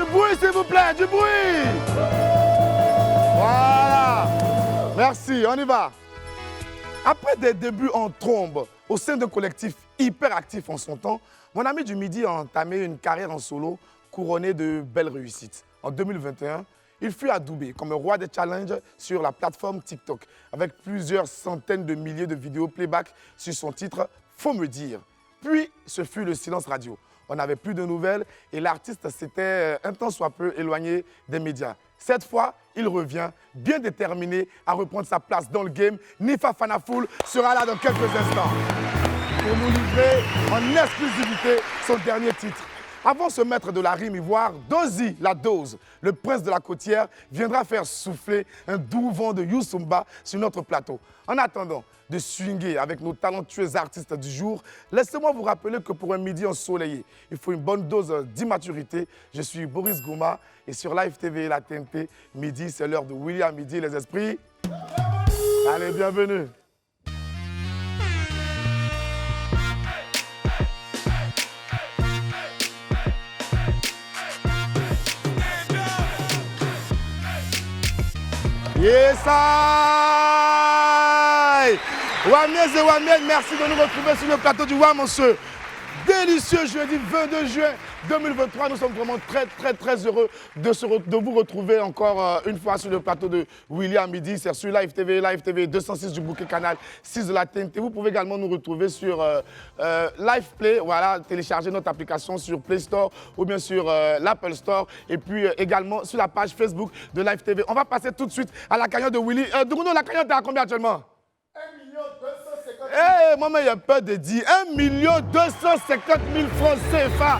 bruit, s'il vous plaît, du bruit. Voilà. Merci, on y va. Après des débuts en trombe au sein d'un collectif hyper actif en son temps, mon ami du Midi a entamé une carrière en solo couronnée de belles réussites. En 2021, il fut adoubé comme un roi des challenges sur la plateforme TikTok, avec plusieurs centaines de milliers de vidéos playback sur son titre « Faut me dire ». Puis, ce fut le silence radio. On n'avait plus de nouvelles et l'artiste s'était un tant soit peu éloigné des médias. Cette fois, il revient bien déterminé à reprendre sa place dans le game. Nifa Fanafoul sera là dans quelques instants pour nous livrer en exclusivité son dernier titre. Avant ce maître de la rime ivoire, Dozy, la dose, le prince de la côtière, viendra faire souffler un doux vent de Youssoumba sur notre plateau. En attendant de swinguer avec nos talentueux artistes du jour, laissez-moi vous rappeler que pour un midi ensoleillé, il faut une bonne dose d'immaturité. Je suis Boris Gouma et sur Live TV et la TNT, midi, c'est l'heure de William Midi, les esprits. Allez, bienvenue. Yes, I! Wamiez et Wamiez, merci de nous retrouver sur le plateau du WAM en ce délicieux jeudi 22 juin 2023. Nous sommes vraiment très heureux de vous retrouver encore une fois sur le plateau de William Midi. C'est sur Live TV 206 du bouquet canal 6 de la TNT. Vous pouvez également nous retrouver sur Live Play. Voilà, télécharger notre application sur Play Store ou bien sur l'Apple Store. Et puis également sur la page Facebook de Live TV. On va passer tout de suite à la cagnotte de Willy. Bruno, la cagnotte est à combien actuellement? 1 250 000. Eh, maman, il y a peur de dire 1 250 000 francs CFA.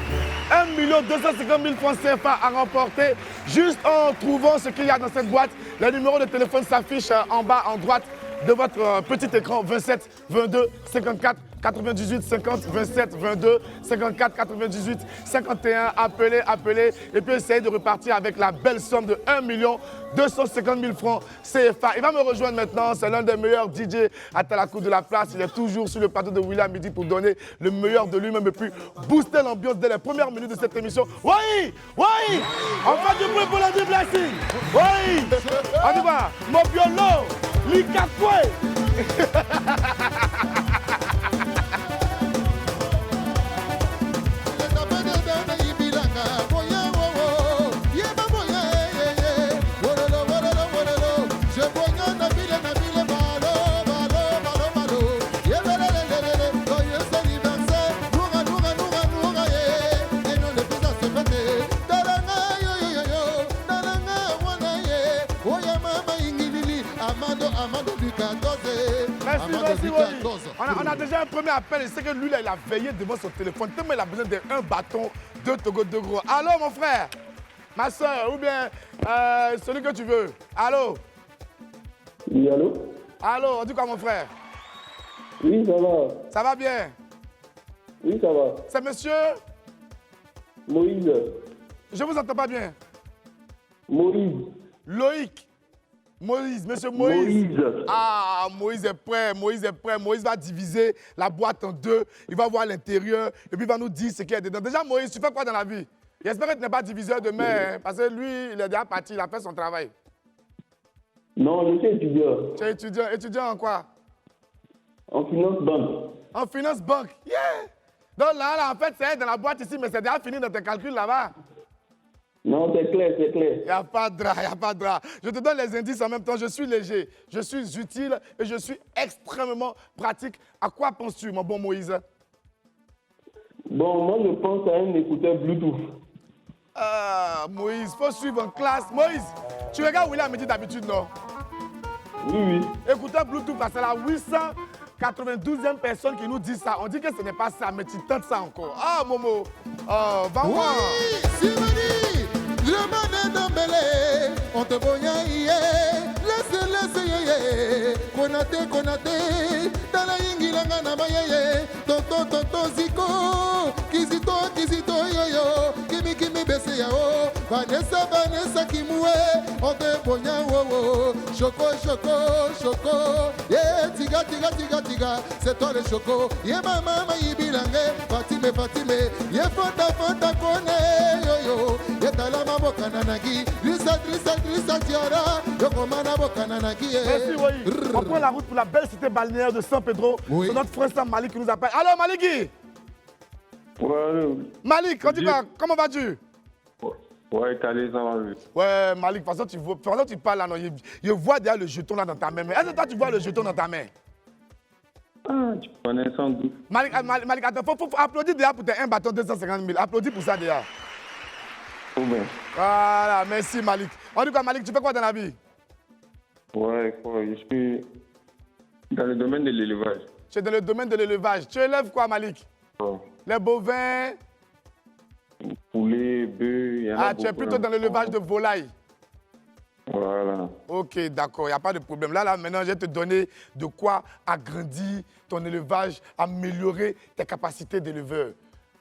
1 250 000 francs CFA à remporter juste en trouvant ce qu'il y a dans cette boîte. Le numéro de téléphone s'affiche en bas, en droite de votre petit écran. 27 22 54 98 50 27 22 54 98 51. Appelez et puis essayez de repartir avec la belle somme de 1 250 000 francs CFA. Il va me rejoindre maintenant, c'est l'un des meilleurs DJ à Talakou de la place. Il est toujours sur le plateau de William Midi pour donner le meilleur de lui-même et puis booster l'ambiance dès les premières minutes de cette émission. Oui, oui, on fait du bruit pour le D-Blessing. Oui, on y va, Mobiolo, Likakwe. Merci, on a déjà un premier appel et c'est que lui, là, il a veillé devant son téléphone tellement il a besoin d'un bâton, de Togo, de gros. Allô, mon frère, ma soeur, ou bien celui que tu veux. Allô? Oui, allô? Allô, on dit quoi, mon frère? Oui, ça va. Ça va bien? Oui, ça va. C'est monsieur? Moïse. Je vous entends pas bien. Moïse. Loïc. Moïse, monsieur Moïse. Moïse. Ah, Moïse est prêt, Moïse est prêt. Moïse va diviser la boîte en deux. Il va voir l'intérieur et puis il va nous dire ce qu'il y a dedans. Déjà, Moïse, tu fais quoi dans la vie? J'espère que tu n'es pas diviseur demain, hein, parce que lui, il est déjà parti, il a fait son travail. Non, je suis étudiant. Tu es étudiant. Étudiant en quoi? En finance banque. En finance banque. Yeah! Donc là, en fait, c'est dans la boîte ici, mais c'est déjà fini dans tes calculs là-bas. Non, c'est clair, c'est clair. Il n'y a pas de drap, il n'y a pas de drap. Je te donne les indices en même temps. Je suis léger, je suis utile et je suis extrêmement pratique. À quoi penses-tu, mon bon Moïse? Bon, moi, je pense à un écouteur Bluetooth. Ah, Moïse, il faut suivre en classe. Moïse, tu regardes William Midi d'habitude, non? Oui, oui. Écouteur Bluetooth, parce que c'est la 892e personne qui nous dit ça. On dit que ce n'est pas ça, mais tu tentes ça encore. Ah, Momo. Oh, va voir. Oui, Simoni, le mané d'Ambélé, on te voyait hier, laisse, Konate, dans la yingilanga na maye, tonton Ziko, Kizito, yo, kimi bese yao, Vanessa Kimoué, on te voyait, Choco, yeah, tiga, c'est toi le Choco, yeah, maman, yibilange, Fatime, yeah, fanta, kone, yo, yeah, talama, bokananaki. Drissa, Drissa, Drissa, Tiara. Yokomana bokananaki. Merci, oui. On prend la route pour la belle cité balnéaire de San Pedro. Oui. C'est notre frère Sam Malik qui nous appelle. Allô, Maliki? Ouais, Malik, on dit quoi? Comment vas-tu? ouais, calé, ça va. Ouais, Malik, de toute façon, tu parles là, non, je vois déjà le jeton là dans ta main. Mais est-ce que toi, tu vois le jeton dans ta main? Ah, tu connais sans doute. Malik, attends, faut applaudir déjà pour tes 1 bâton 250 000. Applaudis pour ça déjà. Oh ben. Voilà, merci Malik. On dit quoi, Malik, tu fais quoi dans la vie? Ouais, je suis dans le domaine de l'élevage. Tu es dans le domaine de l'élevage. Tu élèves quoi, Malik? Ouais. Les bovins? Poulet, bœuf, il y en a Ah, tu es plutôt dans l'élevage de volailles. Voilà. Ok, d'accord, il n'y a pas de problème. Là, maintenant, je vais te donner de quoi agrandir ton élevage, améliorer tes capacités d'éleveur.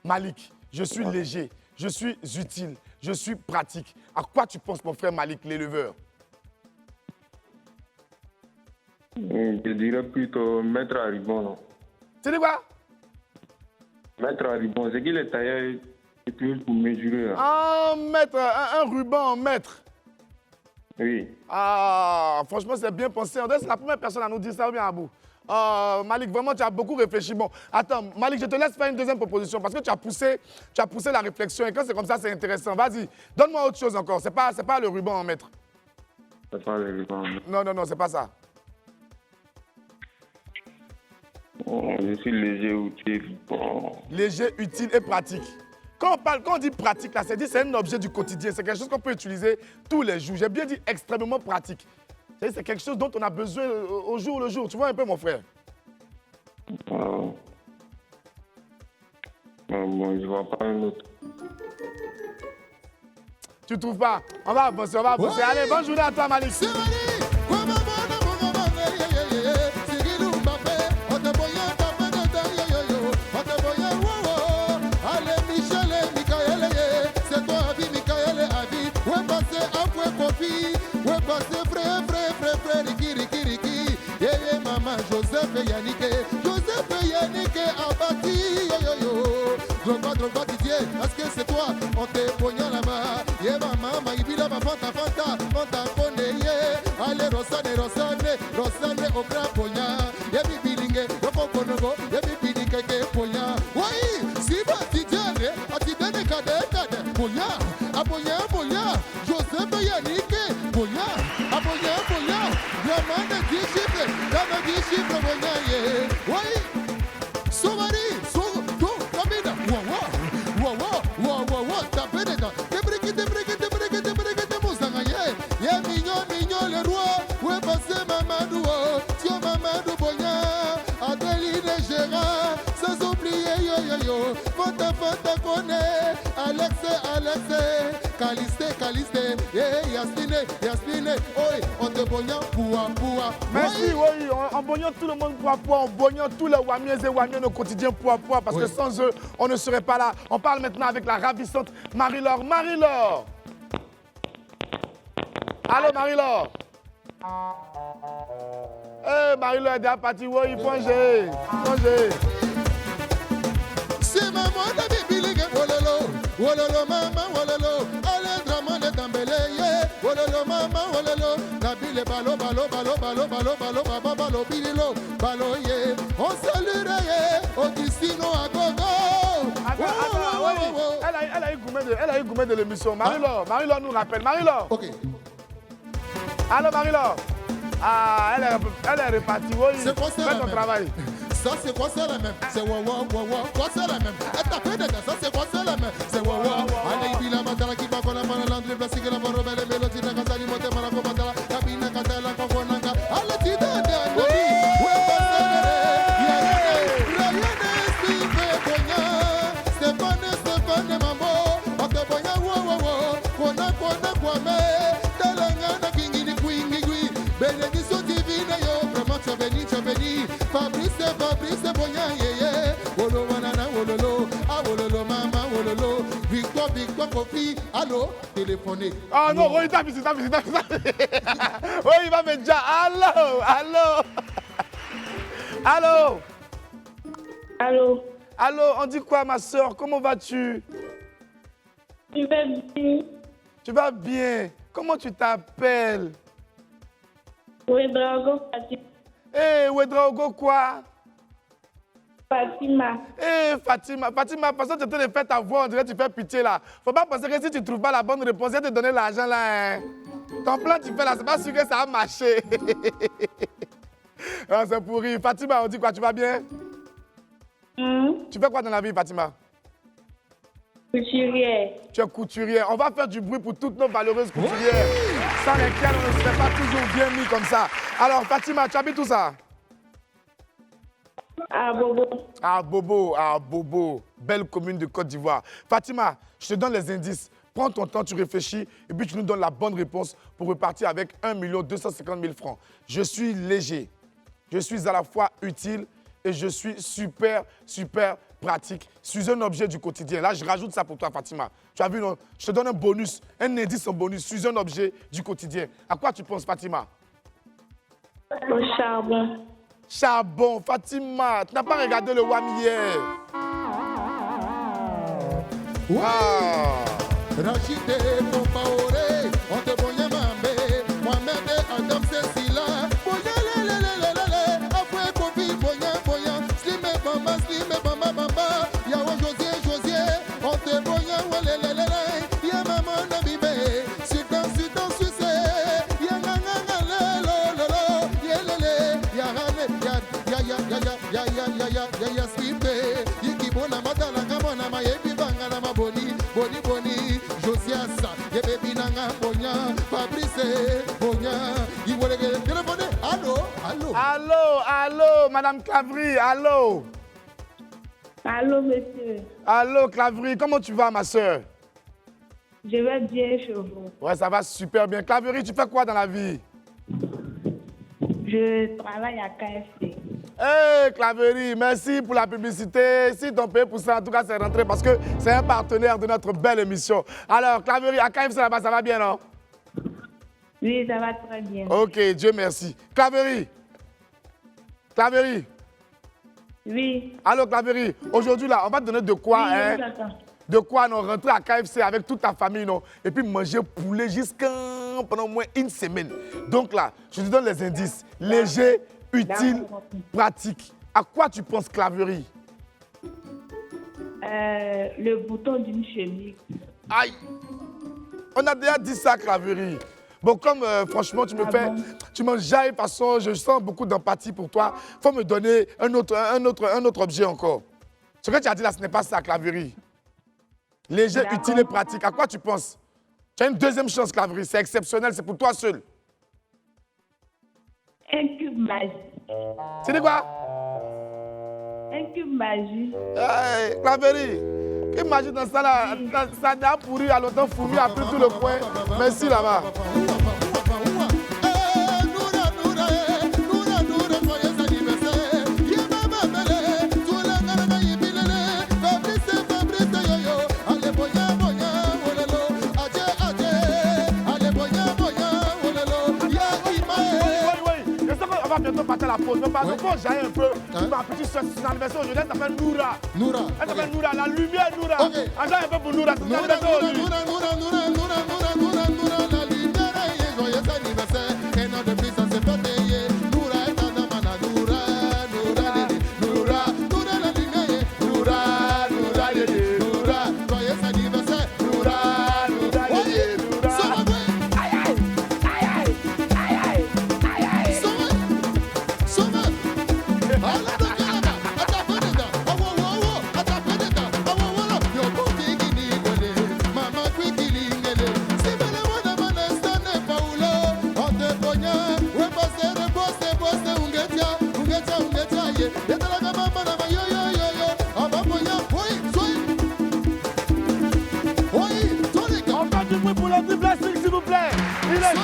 Malik, je suis léger, je suis utile, je suis pratique. À quoi tu penses, mon frère Malik, l'éleveur? Je dirais plutôt mettre à ribon, non? Tu dis quoi? Mettre à ribon, c'est qu'il est taillé et puis pour mesurer. Là. Un mètre, un ruban en mètre. Oui. Ah, franchement, c'est bien pensé. C'est la première personne à nous dire ça, ou bien à bout. Malik, vraiment, tu as beaucoup réfléchi. Bon, attends, Malik, je te laisse faire une deuxième proposition parce que tu as poussé la réflexion et quand c'est comme ça, c'est intéressant. Vas-y, donne-moi autre chose encore. C'est pas le ruban en mètre. C'est pas le ribon. Non, c'est pas ça. Bon, je suis léger, utile. Bon. Léger, utile et pratique. Quand on dit pratique, là, c'est un objet du quotidien. C'est quelque chose qu'on peut utiliser tous les jours. J'ai bien dit extrêmement pratique. C'est quelque chose dont on a besoin au jour le jour. Tu vois un peu, mon frère? Bon, je vois pas un autre. Tu trouves pas? On va avancer. Ouais. Allez, bonne journée à toi, Malik. C'est Mali. Kwama mwana munga manga, Sigilu Mbappé. Oteboya Mbappé de ta, Oteboya, wow. Allez, Michel et Michael, c'est toi, Avi, Michael et Avi. Ouais, passé après Kofi. Ouais, passé frère, Riki. Yeah, maman, Joseph et Yannick. Abati, yo. Drogba, Didier, est-ce que c'est toi? On te pognon là-bas. Yeah, maman, Ibila, ma fanta, on t'a connu, yeah. Allez, Rossane, au grand pognon. Yeah, bibilingue, yo kokonogo, yeah, bibilingue, ke pognon. Oui, si va Didier, atidane kade, pognon. Joseph et Yannick, pognon. Diamant de 10 chiffres, pognon, yeah. Oui. Somebody, go, Kamina, wow, tapez-le, débriquez, Moussangaye, yeah, mignon, le roi, ouais, passé Mamadou, Tio Mamadou Boya, Adeline Gérard, sans oublier, yo, Fanta, connaît, Alex, Caliste, yeah, Yasmine, oi, on te boya, poua. Merci, oui, en boignant tout le monde poids, en boignant tous les wamiens et wamiens au quotidien poids, parce que sans eux, on ne serait pas là. On parle maintenant avec la ravissante Marie-Laure. Marie-Laure! Allô, Marie-Laure? Marie-Laure est déjà partie, oui, il faut manger. C'est maman de bibilingue, wololo, maman, wololo. Allez, Dramon de Dambélé, yeah. Wololo, maman, wololo. Nabile, balo, bililo, balo, yeah. On saluera, yeah. Augustino, à gogo. Elle a eu gourmet de l'émission. Marie-Laure nous rappelle. Marie-Laure. Ok. Allô, Marie-Laure. Ah, elle est repartie. Oui, c'est quoi ça? Fais ton travail. Ça, c'est quoi ça la même? C'est wawa, quoi ça la même? Elle t'a fait dedans, ça, c'est quoi ça la même? C'est wawa. Allez, il a matala qui va qu'on a mal à l'andré, plastique, la bonne rebelle, mélodie, la casali, monte, malako, matala, cabine, catala, confonanga. Allez, tu t'en donnes, ouais, Stéphane, mambo, on te boya, wow, kona, kwame, talanga, kingini, quingui, bénédiction divine, yo, vraiment, tu as béni, Fabrice, boya, yeah, wolo, wanana, wololo, mama, wololo, Victoire, Kofi, allô, téléphoné. Ah non, oui, t'as visité. Oui, il va me dire, allô, on dit quoi, ma soeur? Comment vas-tu? Je vais bien. Tu vas bien? Comment tu t'appelles? Ouedraogo Fatima. Eh, Ouedraogo quoi? Fatima. Eh, Fatima, parce que tu es en train de faire ta voix, on dirait que tu fais pitié là. Faut pas penser que si tu ne trouves pas la bonne réponse, elle te donner l'argent là. Hein. Ton plan, tu fais là, c'est pas sûr que ça va marcher. Ah, c'est pourri. Fatima, on dit quoi? Tu vas bien? Tu fais quoi dans la vie, Fatima? Couturière. Tu es couturière. On va faire du bruit pour toutes nos valeureuses couturières, sans lesquelles on ne serait pas toujours bien mis comme ça. Alors, Fatima, tu habites où ça? À Bobo. À Bobo, à Bobo. Belle commune de Côte d'Ivoire. Fatima, je te donne les indices. Prends ton temps, tu réfléchis et puis tu nous donnes la bonne réponse pour repartir avec 1 250 000 francs. Je suis léger. Je suis à la fois utile et je suis super pratique. Je suis un objet du quotidien. Là, je rajoute ça pour toi, Fatima. Tu as vu, non? Je te donne un bonus, un indice en bonus. Je suis un objet du quotidien. À quoi tu penses, Fatima? Au charbon. Charbon, Fatima. Tu n'as pas regardé le WAM hier? Ouais. Ah. Rachide Kompaoré, on te voyait mamé, Mohamed Adam Cécila, Boya lelelelelele, après Kofi, Boya, Slime Bamba, Bamba, Yawa Josier, on te voyait walelelele, Ya maman Nabibé, Sultan Suisse, Ya nganga lelo, Yelele, Ya Slipe, Yikibona Madala Gamona Mayebi Bangala Maboni, Boni, Josias, Yebebi Nanga, Bonya, Fabrice, Bonya, Iwolege, téléphone, Allô, Madame Clavry, allô. Allô, monsieur. Allô, Clavry, comment tu vas, ma soeur? Je vais bien chez vous. Ouais, ça va super bien. Clavry, tu fais quoi dans la vie? Je travaille à KFC. Hey, Clavry, merci pour la publicité. Si ton pays pour ça, en tout cas, c'est rentré parce que c'est un partenaire de notre belle émission. Alors, Clavry, à KFC là-bas, ça va bien, non? Oui, ça va très bien. Ok, Dieu merci. Clavry. Oui. Allô, Clavry. Aujourd'hui, là, on va te donner de quoi, Oui, hein? je vous attends. De quoi, non? Rentrer à KFC avec toute ta famille, non? Et puis manger poulet pendant au moins une semaine. Donc là, je te donne les indices. Léger, utile, pratique. À quoi tu penses, Clavry? Le bouton d'une chemise. Aïe! On a déjà dit ça, Clavry. Bon, comme franchement, tu m'enjailles de façon, je sens beaucoup d'empathie pour toi. Faut me donner un autre objet encore. Ce que tu as dit là, ce n'est pas ça, Clavry. Léger, utile et pratique. À quoi tu penses? Tu as une deuxième chance, Clavry. C'est exceptionnel, c'est pour toi seul. Un cube magique. C'est dit quoi? Un cube magique. Hey, Clavry, imagine dans ça là, ça a pourri à l'automne, fourmi a pris tout le coin. Merci là-bas. On va bientôt partir à la pause. Mais par contre, j'ai un peu. Ma petite soeur, c'est son anniversaire aujourd'hui. Elle s'appelle Noura. Elle s'appelle Noura. La lumière, Noura. Agent un peu pour Noura. C'est son anniversaire aujourd'hui. La lumière est joyeux anniversaire. Et non, depuis ça s'est fatigué. Noura est en amana. Noura, la lumière. Noura, joyeux anniversaire. Noura.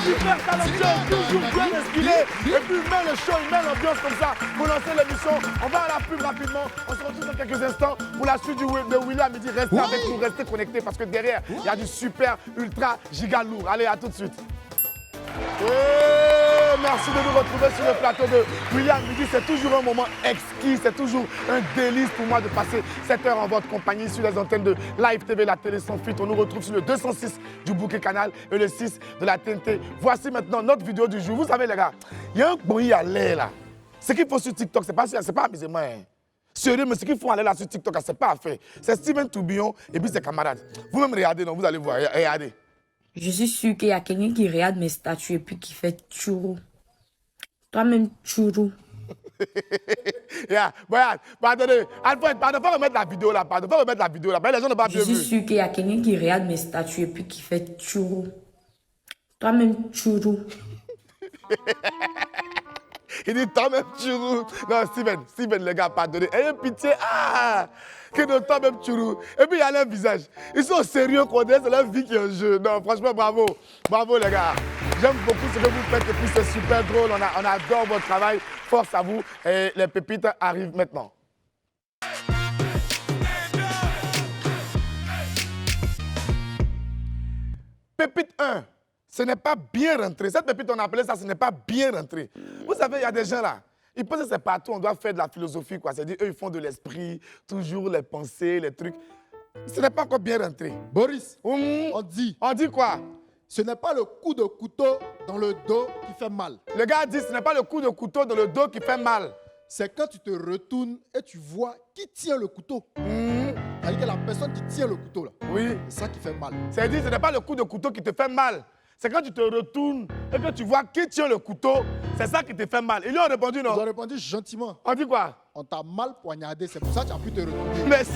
Super talentueux, toujours bien inspiré. Et puis il met le show, il met l'ambiance comme ça pour lancer l'émission. On va à la pub rapidement. On se retrouve dans quelques instants pour la suite de Willy à midi. Restez avec nous, restez connectés parce que derrière, il y a du super, ultra, giga lourd. Allez, à tout de suite. merci de nous retrouver sur le plateau de William Midi. C'est toujours un moment exquis, c'est toujours un délice pour moi de passer cette heure en votre compagnie sur les antennes de Live TV, la télé sans filtre. On nous retrouve sur le 206 du Bouquet Canal et le 6 de la TNT. Voici maintenant notre vidéo du jour. Vous savez les gars, il y a un bruit à l'air là. Ce qu'il faut sur TikTok, c'est pas amusement. Hein. Sérieux, mais ce qu'il faut aller là sur TikTok, c'est pas à faire. C'est Steven Tourbillon et puis ses camarades. Vous-même regardez, non, vous allez voir, regardez. Je suis sûre qu'il y a quelqu'un qui regarde mes statuts et puis qui fait tchourou. Toi-même, tchourou. Yeah, pardonnez, Alfred, faut remettre la vidéo là, faut remettre la vidéo là. Les gens n'ont pas bien vu. Je suis sûre qu'il y a quelqu'un qui regarde mes statuts et puis qui fait tchourou. Toi-même, tchourou. Il dit toi-même Tchourou. Non, Steven, les gars, pardonnez. Ayez pitié. Ah, que de toi-même Tchourou. Et puis il y a leur visage. Ils sont sérieux, qu'on dirait, c'est leur vie qui est en jeu. Non, franchement, bravo. Bravo, les gars. J'aime beaucoup ce que vous faites et puis c'est super drôle. On adore votre travail. Force à vous. Et les pépites arrivent maintenant. Pépite 1. Ce n'est pas bien rentré. Cette pépite, on appelait ça, ce n'est pas bien rentré. Vous savez, il y a des gens là, ils pensent que c'est partout, on doit faire de la philosophie, quoi. C'est-à-dire, eux, ils font de l'esprit, toujours les pensées, les trucs. Ce n'est pas encore bien rentré. Boris, On dit quoi? ce n'est pas le coup de couteau dans le dos qui fait mal. Le gars dit, ce n'est pas le coup de couteau dans le dos qui fait mal. C'est quand tu te retournes et tu vois qui tient le couteau. C'est-à-dire que la personne qui tient le couteau là, Oui. c'est ça qui fait mal. C'est-à-dire, ce n'est pas le coup de couteau qui te fait mal. C'est quand tu te retournes et que tu vois qui tient le couteau, c'est ça qui te fait mal. Ils lui ont répondu Ils non. ont répondu gentiment. On dit quoi? On t'a mal poignardé, c'est pour ça que tu as pu te retourner. Merci.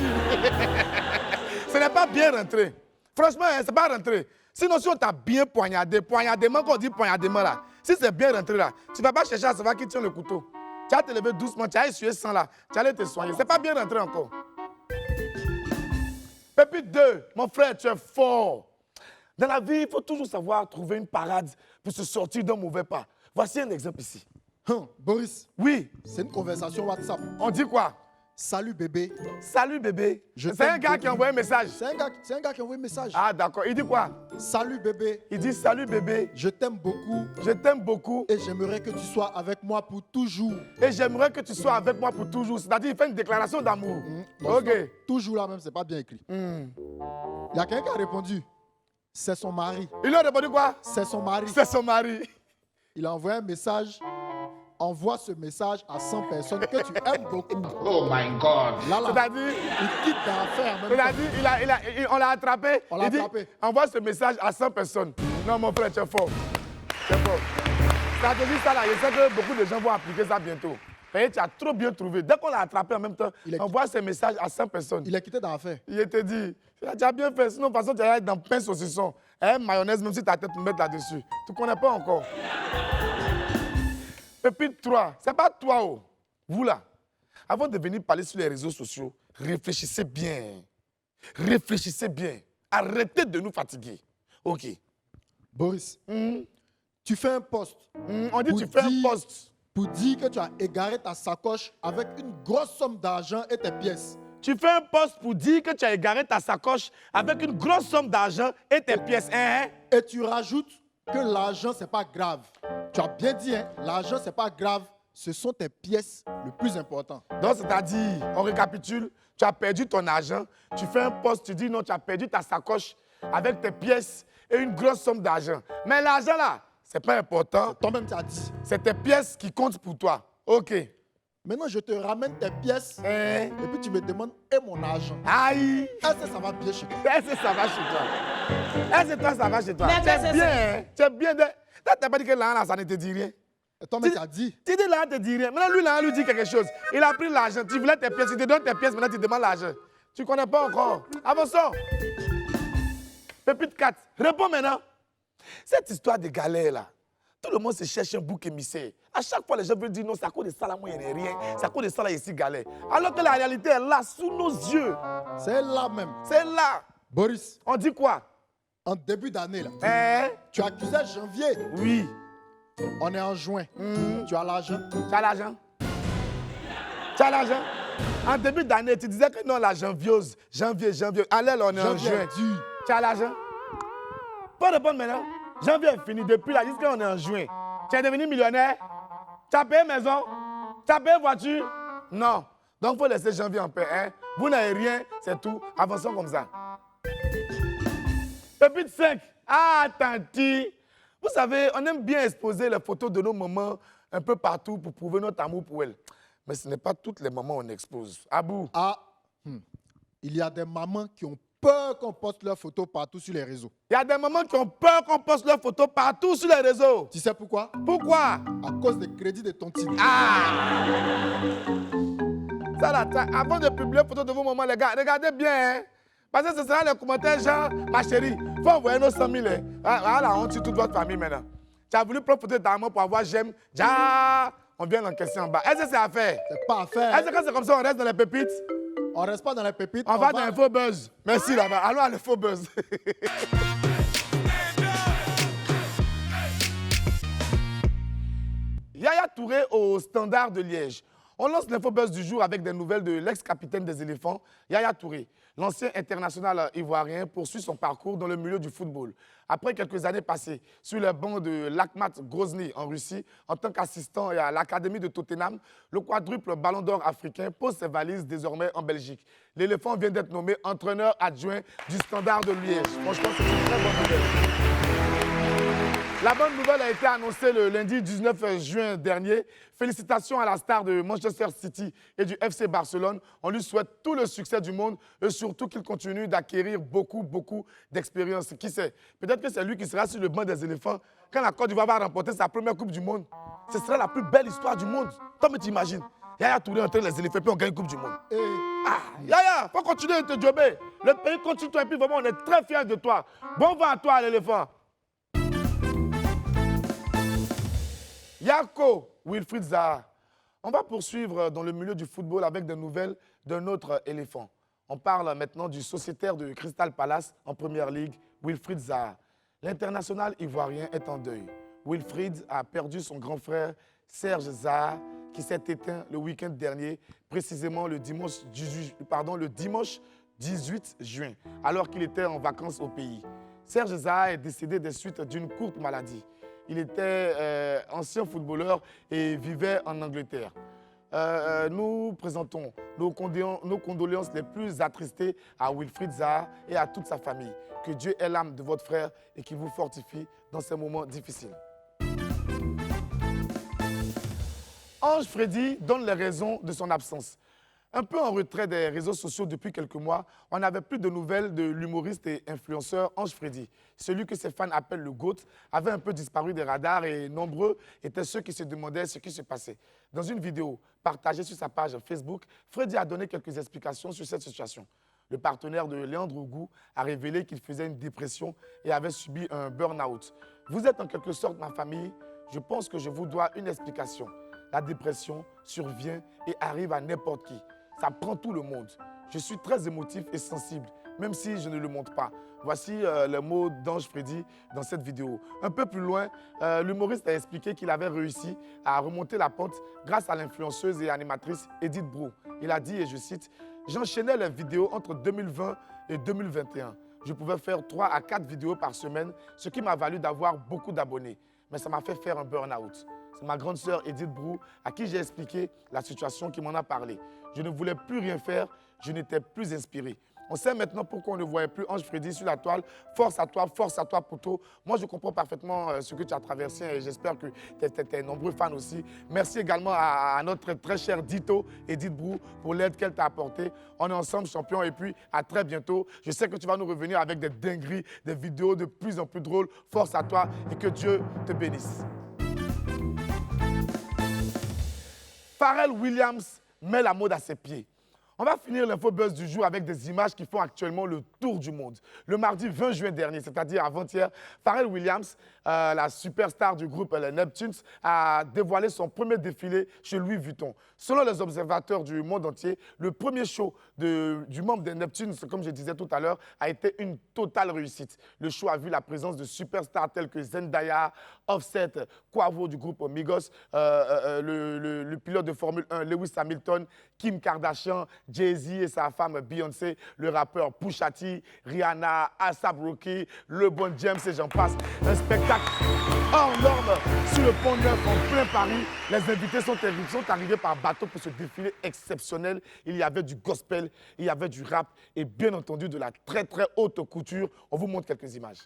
Ce n'est pas bien rentré. Franchement, ce n'est pas rentré. Sinon, si on t'a bien poignardé, poignardement, quand on dit poignardement là, si c'est bien rentré là, tu ne vas pas chercher à savoir qui tient le couteau. Tu vas te lever doucement, tu vas essuyer sang là, tu vas aller te soigner. Ce n'est pas bien rentré encore. Pépite 2, mon frère, tu es fort. Dans la vie, il faut toujours savoir trouver une parade pour se sortir d'un mauvais pas. Voici un exemple ici. Boris, Oui, c'est une conversation WhatsApp. on dit quoi? Salut bébé. Salut bébé. Je C'est un t'aime gars qui a beaucoup. envoyé un message. C'est un gars qui a envoyé un message. Ah d'accord, il dit quoi? Salut bébé, Il dit salut bébé, je t'aime beaucoup je t'aime beaucoup et j'aimerais que tu sois avec moi pour toujours. et j'aimerais que tu sois avec moi pour toujours. C'est-à-dire, il fait une déclaration d'amour. Non, Ok. sinon, toujours là même, c'est pas bien écrit. Il y a quelqu'un qui a répondu. C'est son mari. Il lui a répondu quoi? C'est son mari. C'est son mari. Il a envoyé un message. Envoie ce message à 100 personnes que tu aimes beaucoup. Oh my God. Là, là, C'est-à-dire, il quitte l'affaire en même temps. c'est-à-dire, on l'a attrapé. On l'a Il dit, attrapé. envoie ce message à 100 personnes. Non, mon frère, tu es fort. Tu es fort. Ça te dit ça là, je sais que beaucoup de gens vont appliquer ça bientôt. Et tu as trop bien trouvé. Dès qu'on l'a attrapé en même temps, Il est- envoie ce message à 100 personnes. Il a quitté dans l'affaire. Il te dit, tu as bien fait, sinon de toute façon tu vas être dans pain saucisson. Mayonnaise, même si ta tête te met là-dessus. Tu ne connais pas encore. Pépite 3, c'est pas toi, oh. Vous là. Avant de venir parler sur les réseaux sociaux, réfléchissez bien. Réfléchissez bien. Arrêtez de nous fatiguer. Ok. Boris, tu fais un post On dit Pour tu fais un dire- post. pour dire que tu as égaré ta sacoche avec une grosse somme d'argent et tes pièces. Tu fais un post pour dire que tu as égaré ta sacoche avec une grosse somme d'argent et tes pièces. Et tu rajoutes que l'argent, c'est pas grave. Tu as bien dit, hein, l'argent, c'est pas grave. Ce sont tes pièces le plus important. Donc, c'est-à-dire, on récapitule, tu as perdu ton argent, tu fais un post, tu dis non, tu as perdu ta sacoche avec tes pièces et une grosse somme d'argent. Mais l'argent là, c'est pas important, Toi-même, tu as dit. c'est tes pièces qui comptent pour toi. Ok. Maintenant, je te ramène tes pièces et puis tu me demandes, et mon argent? Aïe! Est-ce que ça va bien chez toi? Est-ce que ça va chez toi? Est-ce que toi, ça va chez toi? Mais Tu es c'est bien, ça. hein? Tu es bien. Tu n'as pas dit que là, ça ne te dit rien. Et toi-même, tu as dit. Tu dis là, ne te dit rien. Maintenant, lui dit quelque chose. Il a pris l'argent. Tu voulais tes pièces. Il te donne tes pièces. Maintenant, tu demandes l'argent. Tu ne connais pas encore. Avançons. Pépite 4. Réponds maintenant. Cette histoire de galère là, tout le monde se cherche un bouc émissaire. À chaque fois, les gens veulent dire non, c'est à cause de ça là, moi, il n'y a rien. C'est à cause de ça là, ici, galère. Alors que la réalité est là, sous nos yeux. C'est là même. C'est là. Boris, On dit quoi? en début d'année, là, Hein? tu accusais janvier. Oui. On est en juin. Tu as l'argent. Tu as l'argent? Tu as l'argent? En début d'année, tu disais que non, la janviose, janvier. Allez, là, on est en Janvier juin. est dur. Tu as l'argent? Pas répondre maintenant. Janvier est fini. Depuis là, jusqu'à on est en juin. Tu es devenu millionnaire? Tu as payé maison? Tu as payé voiture? Non. Donc, il faut laisser janvier en paix. Hein? Vous n'avez rien, c'est tout. Avançons comme ça. Pépite 5. Ah, tanti. Vous savez, on aime bien exposer les photos de nos mamans un peu partout pour prouver notre amour pour elles. Mais ce n'est pas toutes les mamans qu'on expose. Abou. Ah, il y a des mamans qui ont peur qu'on poste leurs photos partout sur les réseaux. Il y a des mamans qui ont peur qu'on poste leurs photos partout sur les réseaux. Tu sais pourquoi? Pourquoi? À cause des crédits de ton titre. Ah! Ça là, avant de publier une photo de vos mamans, les gars, regardez bien. Hein? Parce que ce sera les commentaires genre, ma chérie, il faut envoyer nos 100 000. Hein? Ah, la honte sur toute votre famille maintenant. Tu as voulu prendre photo de ta maman pour avoir j'aime. Ja, on vient l'encaisser en bas. Est-ce que c'est à faire? C'est pas à faire. Est-ce que quand c'est comme ça, on reste dans les pépites? On reste pas dans les pépites. On va dans les faux buzz. Merci là-bas. Allons à les faux buzz. Yaya Touré au Standard de Liège. On lance l'infobuzz du jour avec des nouvelles de l'ex-capitaine des éléphants, Yaya Touré. L'ancien international ivoirien poursuit son parcours dans le milieu du football. Après quelques années passées sur les bancs de l'Akhmat Grozny en Russie, en tant qu'assistant à l'Académie de Tottenham, le quadruple ballon d'or africain pose ses valises désormais en Belgique. L'éléphant vient d'être nommé entraîneur adjoint du Standard de Liège. Franchement, c'est une très bonne nouvelle. La bonne nouvelle a été annoncée le lundi 19 juin dernier. Félicitations à la star de Manchester City et du FC Barcelone. On lui souhaite tout le succès du monde et surtout qu'il continue d'acquérir beaucoup d'expérience. Qui sait? Peut-être que c'est lui qui sera sur le banc des éléphants quand la Côte d'Ivoire va remporter sa première Coupe du Monde. Ce sera la plus belle histoire du monde. Toi, mais t'imagines? Yaya Touré entraîne les éléphants puis on gagne une Coupe du Monde. Ah, Yaya, faut continuer de te jobber. Le pays continue et puis vraiment, on est très fiers de toi. Bon vent à toi, l'éléphant. Yako Wilfried Zaha. On va poursuivre dans le milieu du football avec des nouvelles d'un autre éléphant. On parle maintenant du sociétaire de Crystal Palace en Première Ligue, Wilfried Zaha. L'international ivoirien est en deuil. Wilfried a perdu son grand frère Serge Zaha qui s'est éteint le week-end dernier, précisément le dimanche 18 juin, alors qu'il était en vacances au pays. Serge Zaha est décédé des suites d'une courte maladie. Il était ancien footballeur et vivait en Angleterre. Nous présentons nos condoléances les plus attristées à Wilfried Zaha et à toute sa famille. Que Dieu ait l'âme de votre frère et qu'il vous fortifie dans ces moments difficiles. Ange Freddy donne les raisons de son absence. Un peu en retrait des réseaux sociaux depuis quelques mois, on n'avait plus de nouvelles de l'humoriste et influenceur Ange Freddy. Celui que ses fans appellent le GOAT avait un peu disparu des radars et nombreux étaient ceux qui se demandaient ce qui se passait. Dans une vidéo partagée sur sa page Facebook, Freddy a donné quelques explications sur cette situation. Le partenaire de Léandre Ougou a révélé qu'il faisait une dépression et avait subi un burn-out. Vous êtes en quelque sorte ma famille, je pense que je vous dois une explication. La dépression survient et arrive à n'importe qui. Ça prend tout le monde. Je suis très émotif et sensible, même si je ne le montre pas. Voici les mots d'Ange Freddy dans cette vidéo. Un peu plus loin, l'humoriste a expliqué qu'il avait réussi à remonter la pente grâce à l'influenceuse et animatrice Edith Brou. Il a dit, et je cite, « J'enchaînais les vidéos entre 2020 et 2021. Je pouvais faire 3 à 4 vidéos par semaine, ce qui m'a valu d'avoir beaucoup d'abonnés. Mais ça m'a fait faire un burn-out. C'est ma grande sœur Edith Brou à qui j'ai expliqué la situation qui m'en a parlé. Je ne voulais plus rien faire, je n'étais plus inspiré. On sait maintenant pourquoi on ne voyait plus Ange Freddy sur la toile. Force à toi, Pouto. Moi, je comprends parfaitement ce que tu as traversé et j'espère que tes nombreux fans aussi. Merci également à notre très cher Dito, Edith Brou, pour l'aide qu'elle t'a apportée. On est ensemble, champions, et puis à très bientôt. Je sais que tu vas nous revenir avec des dingueries, des vidéos de plus en plus drôles. Force à toi et que Dieu te bénisse. Pharrell Williams met la mode à ses pieds. On va finir l'infobuzz du jour avec des images qui font actuellement le tour du monde. Le mardi 20 juin dernier, c'est-à-dire avant-hier, Pharrell Williams, la superstar du groupe les Neptunes, a dévoilé son premier défilé chez Louis Vuitton. Selon les observateurs du monde entier, le premier show du membre des Neptunes, comme je disais tout à l'heure, a été une totale réussite. Le show a vu la présence de superstars tels que Zendaya, Offset, Quavo du groupe Migos, le pilote de Formule 1 Lewis Hamilton, Kim Kardashian, Jay-Z et sa femme Beyoncé, le rappeur Pusha T, Rocky, Rihanna, A$AP Rocky, Le Bon James et j'en passe. Un spectacle hors norme sur le pont Neuf en plein Paris. Les invités sont arrivés par bateau pour ce défilé exceptionnel. Il y avait du gospel, il y avait du rap et bien entendu de la très très haute couture. On vous montre quelques images.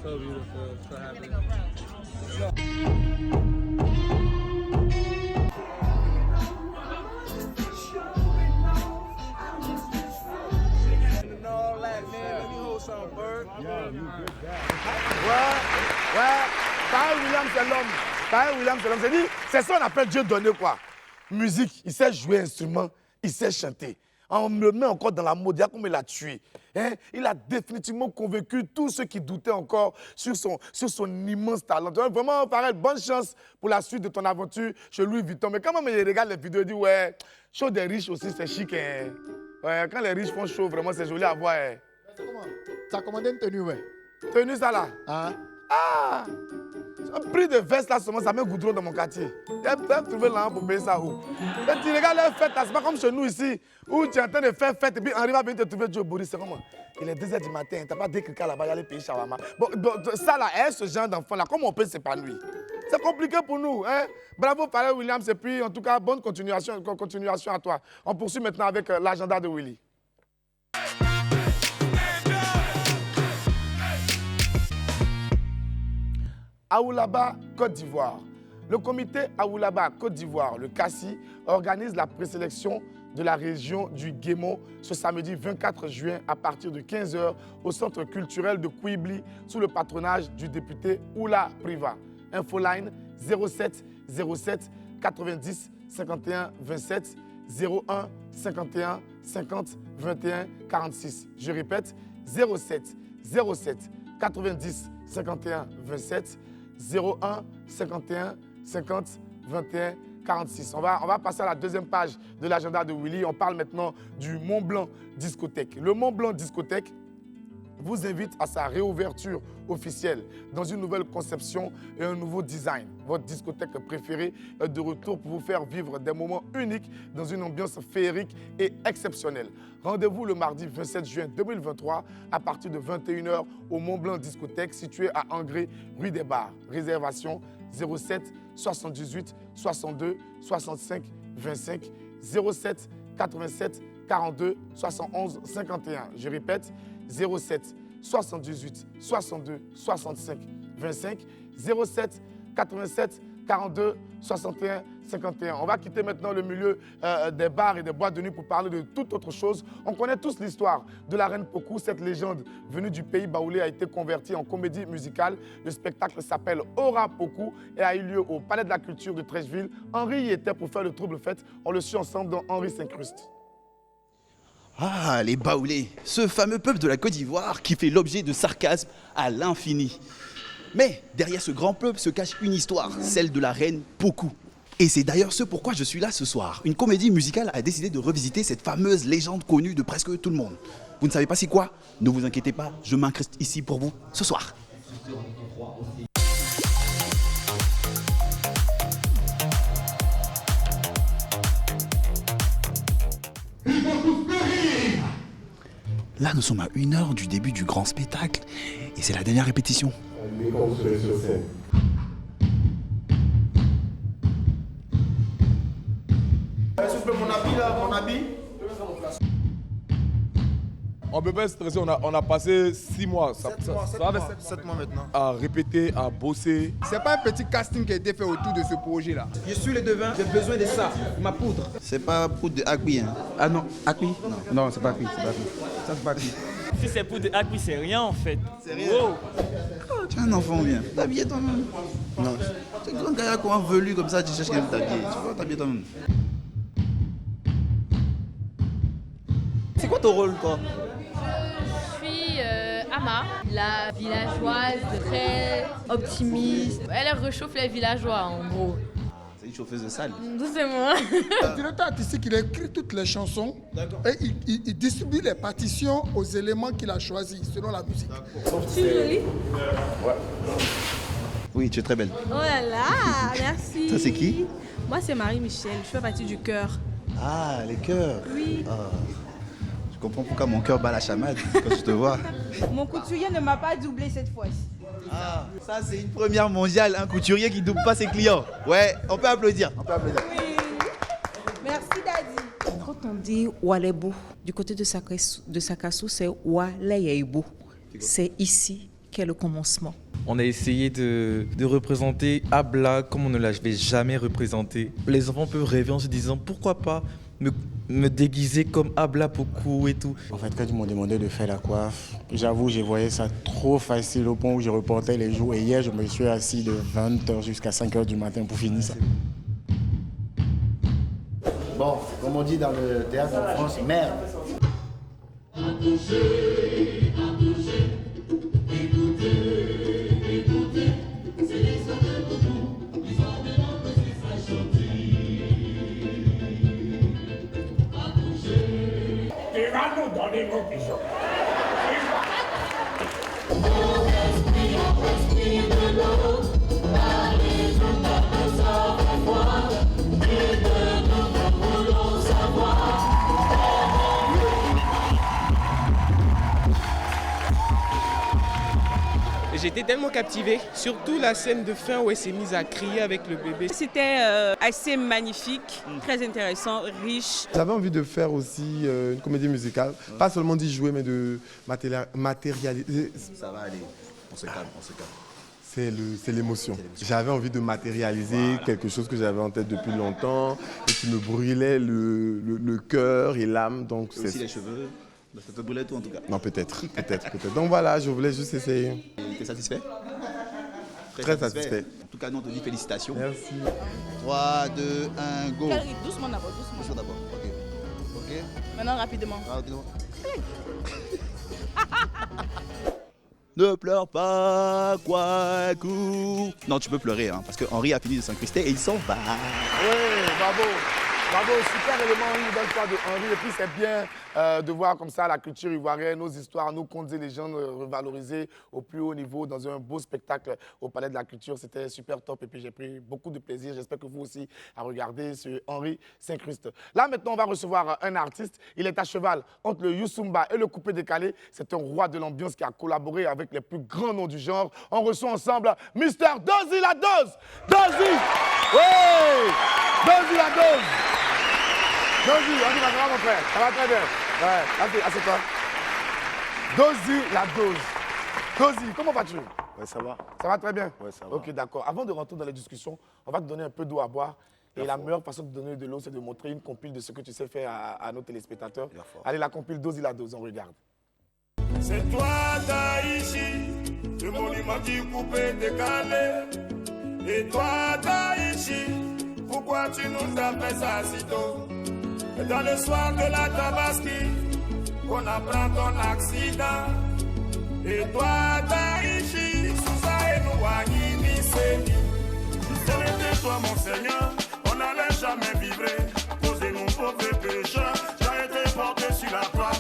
Ouais, Pharrell Williams c'est l'homme. Pharrell Williams c'est l'homme. C'est ça qu'on appelle Dieu donné quoi. Musique, il sait jouer instrument, il sait chanter. On me le met encore dans la mode, il y a comme il a tué. Hein? Il a définitivement convaincu tous ceux qui doutaient encore sur son immense talent. Vraiment, Pharrell, bonne chance pour la suite de ton aventure chez Louis Vuitton. Mais quand même, il regarde les vidéos, il dit ouais, show des riches aussi, c'est chic. Hein? Ouais, quand les riches font show, vraiment, c'est joli à voir. Hein? Tu as commandé une tenue, ouais. Tenue ça là? Hein? Ah! Un prix de veste là, seulement, ça met goudron dans mon quartier. Ils peuvent trouver l'argent pour payer ça où? Et tu regardes leur fête là, c'est pas comme chez nous ici, où tu es en train de faire fête et puis Henri va venir te trouver Joe Boris. C'est comment? Il est 2h du matin, t'as pas d'écrire là-bas, il y a les pays shawarma. Bon, ça là, ce genre d'enfant là, comment on peut s'épanouir? C'est compliqué pour nous, hein? Bravo Pharrell Williams et puis en tout cas, bonne continuation à toi. On poursuit maintenant avec l'agenda de Willy. Aoulaba, Côte d'Ivoire. Le comité Aoulaba, Côte d'Ivoire, le CACI, organise la présélection de la région du Guémon ce samedi 24 juin à partir de 15h au centre culturel de Kouibli sous le patronage du député Oula Priva. Infoline 07 07 90 51 27 01 51 50 21 46. Je répète 07 07 90 51 27 01 51 50 21 46. On va passer à la deuxième page de l'agenda de Willy. On parle maintenant du Mont Blanc Discothèque. Le Mont Blanc Discothèque vous invite à sa réouverture officielle dans une nouvelle conception et un nouveau design. Votre discothèque préférée est de retour pour vous faire vivre des moments uniques dans une ambiance féerique et exceptionnelle. Rendez-vous le mardi 27 juin 2023 à partir de 21h au Mont Blanc Discothèque situé à Angré, rue des Bars. Réservation 07 78 62 65 25 07 87 42 71 51. Je répète 07 78 62 65 25 07 87 42 61 51. On va quitter maintenant le milieu des bars et des boîtes de nuit pour parler de toute autre chose. On connaît tous l'histoire de la reine Pokou. Cette légende venue du pays baoulé a été convertie en comédie musicale. Le spectacle s'appelle Aura Pokou et a eu lieu au Palais de la Culture de Trècheville. Henri y était pour faire le trouble fête. On le suit ensemble dans Henri s'incruste. Ah, les Baoulés, ce fameux peuple de la Côte d'Ivoire qui fait l'objet de sarcasmes à l'infini. Mais derrière ce grand peuple se cache une histoire, celle de la reine Pokou. Et c'est d'ailleurs ce pourquoi je suis là ce soir. Une comédie musicale a décidé de revisiter cette fameuse légende connue de presque tout le monde. Vous ne savez pas c'est quoi? Ne vous inquiétez pas, je m'incruste ici pour vous ce soir. Là, nous sommes à 1 heure du début du grand spectacle et c'est la dernière répétition. Mon habit. On peut pas stresser, on a passé 6 mois. 7 mois maintenant. À répéter, à bosser. C'est pas un petit casting qui a été fait autour de ce projet-là. Je suis le devin, j'ai besoin de ça, ma poudre. C'est pas poudre de Akbi, hein? Ah non, Akbi? Non, c'est pas Akbi, Ça, c'est pas Akbi. Si c'est poudre de Akbi, c'est rien en fait. C'est rien. Wow. Oh, tu es un enfant bien. T'habiller toi-même. Non, c'est un grand gars comment velu comme ça, tu cherches quelqu'un de t'habiller. Tu vas t'habiller toi-même. C'est quoi ton rôle, toi? Je suis Ama, la villageoise très optimiste. Elle réchauffe les villageois en gros. C'est une chauffeuse de salle. Doucement. Le directeur artistique, il a écrit toutes les chansons et il distribue les partitions aux éléments qu'il a choisis selon la musique. Tu es jolie? Ouais. Oui, tu es très belle. Oh là là, merci. Ça, c'est qui? Moi, c'est Marie-Michel. Je fais partie du chœur. Ah, les cœurs. Oui. Ah, je comprends pourquoi mon cœur bat la chamade quand je te vois. Mon couturier ne m'a pas doublé cette fois-ci. Ah, ça c'est une première mondiale, un couturier qui ne double pas ses clients. Ouais, on peut applaudir. On peut applaudir. Oui. Merci, Daddy. Quand on dit Walebo, du côté de Sakassou, c'est Waleyebo. C'est ici qu'est le commencement. On a essayé de représenter Abla comme on ne l'avait jamais représenté. Les enfants peuvent rêver en se disant pourquoi pas me déguiser comme Abla Pokou et tout. En fait, quand ils m'ont demandé de faire la coiffe, j'avoue, je voyais ça trop facile au point où je reportais les jours. Et hier, je me suis assis de 20h jusqu'à 5h du matin pour finir ça. Bon, comme on dit dans le théâtre en France, merde. Il va nous donner nos bisous. J'étais tellement captivé, surtout la scène de fin où elle s'est mise à crier avec le bébé. C'était assez magnifique, très intéressant, riche. J'avais envie de faire aussi une comédie musicale, pas seulement d'y jouer, mais de matérialiser. Ça va aller, on se calme, on se calme. C'est l'émotion. J'avais envie de matérialiser quelque chose que j'avais en tête depuis longtemps et qui me brûlait le cœur et l'âme. Donc Et aussi les cheveux. Ça te brûlait tout en tout cas. Non, peut-être. Donc voilà, je voulais juste essayer. T'es satisfait? Très satisfait. En tout cas, nous on te dit félicitations. Merci. 3, 2, 1, go. Doucement d'abord, doucement. Doucement d'abord, ok. Ok. Maintenant, rapidement. Rapidement. Ne pleure pas, Kouakou. Non, tu peux pleurer, hein, parce que Henri a fini de s'incruster et il s'en va. Oui, bravo. Bravo, super élément, une belle fois de Henri. Et puis c'est bien de voir comme ça la culture ivoirienne, nos histoires, nos contes et légendes revalorisées au plus haut niveau dans un beau spectacle au Palais de la Culture. C'était super top et puis j'ai pris beaucoup de plaisir. J'espère que vous aussi à regarder ce Henri s'incruste. Là maintenant, on va recevoir un artiste. Il est à cheval entre le Youssumba et le coupé décalé. C'est un roi de l'ambiance qui a collaboré avec les plus grands noms du genre. On reçoit ensemble Mr. Dozy la Dose. Dozy! Oui! Dozy la Dose! Dozy, on dit, ça va mon frère, ça va très bien. Ouais, assieds-toi. Dozy la Dose. Dozy, comment vas-tu? Ouais, ça va. Ça va très bien? Ouais, ça va. Ok, d'accord. Avant de rentrer dans les discussions, on va te donner un peu d'eau à boire. Et la meilleure façon de donner de l'eau, c'est de montrer une compile de ce que tu sais faire à nos téléspectateurs. Allez, la compile Dozy la Dose, on regarde. C'est toi, Taïchi, le monument du coupé décalé. Et toi, Taïchi, pourquoi tu nous as fait ça si tôt? Et dans le soir de la Tabaski, qu'on apprend ton accident. Et toi, Taïchi, Sousa et Nouani, Nisséni. Ce n'était toi, mon Seigneur, on n'allait jamais vivre. Poser mon pauvre pécheur, j'ai été porté sur la croix.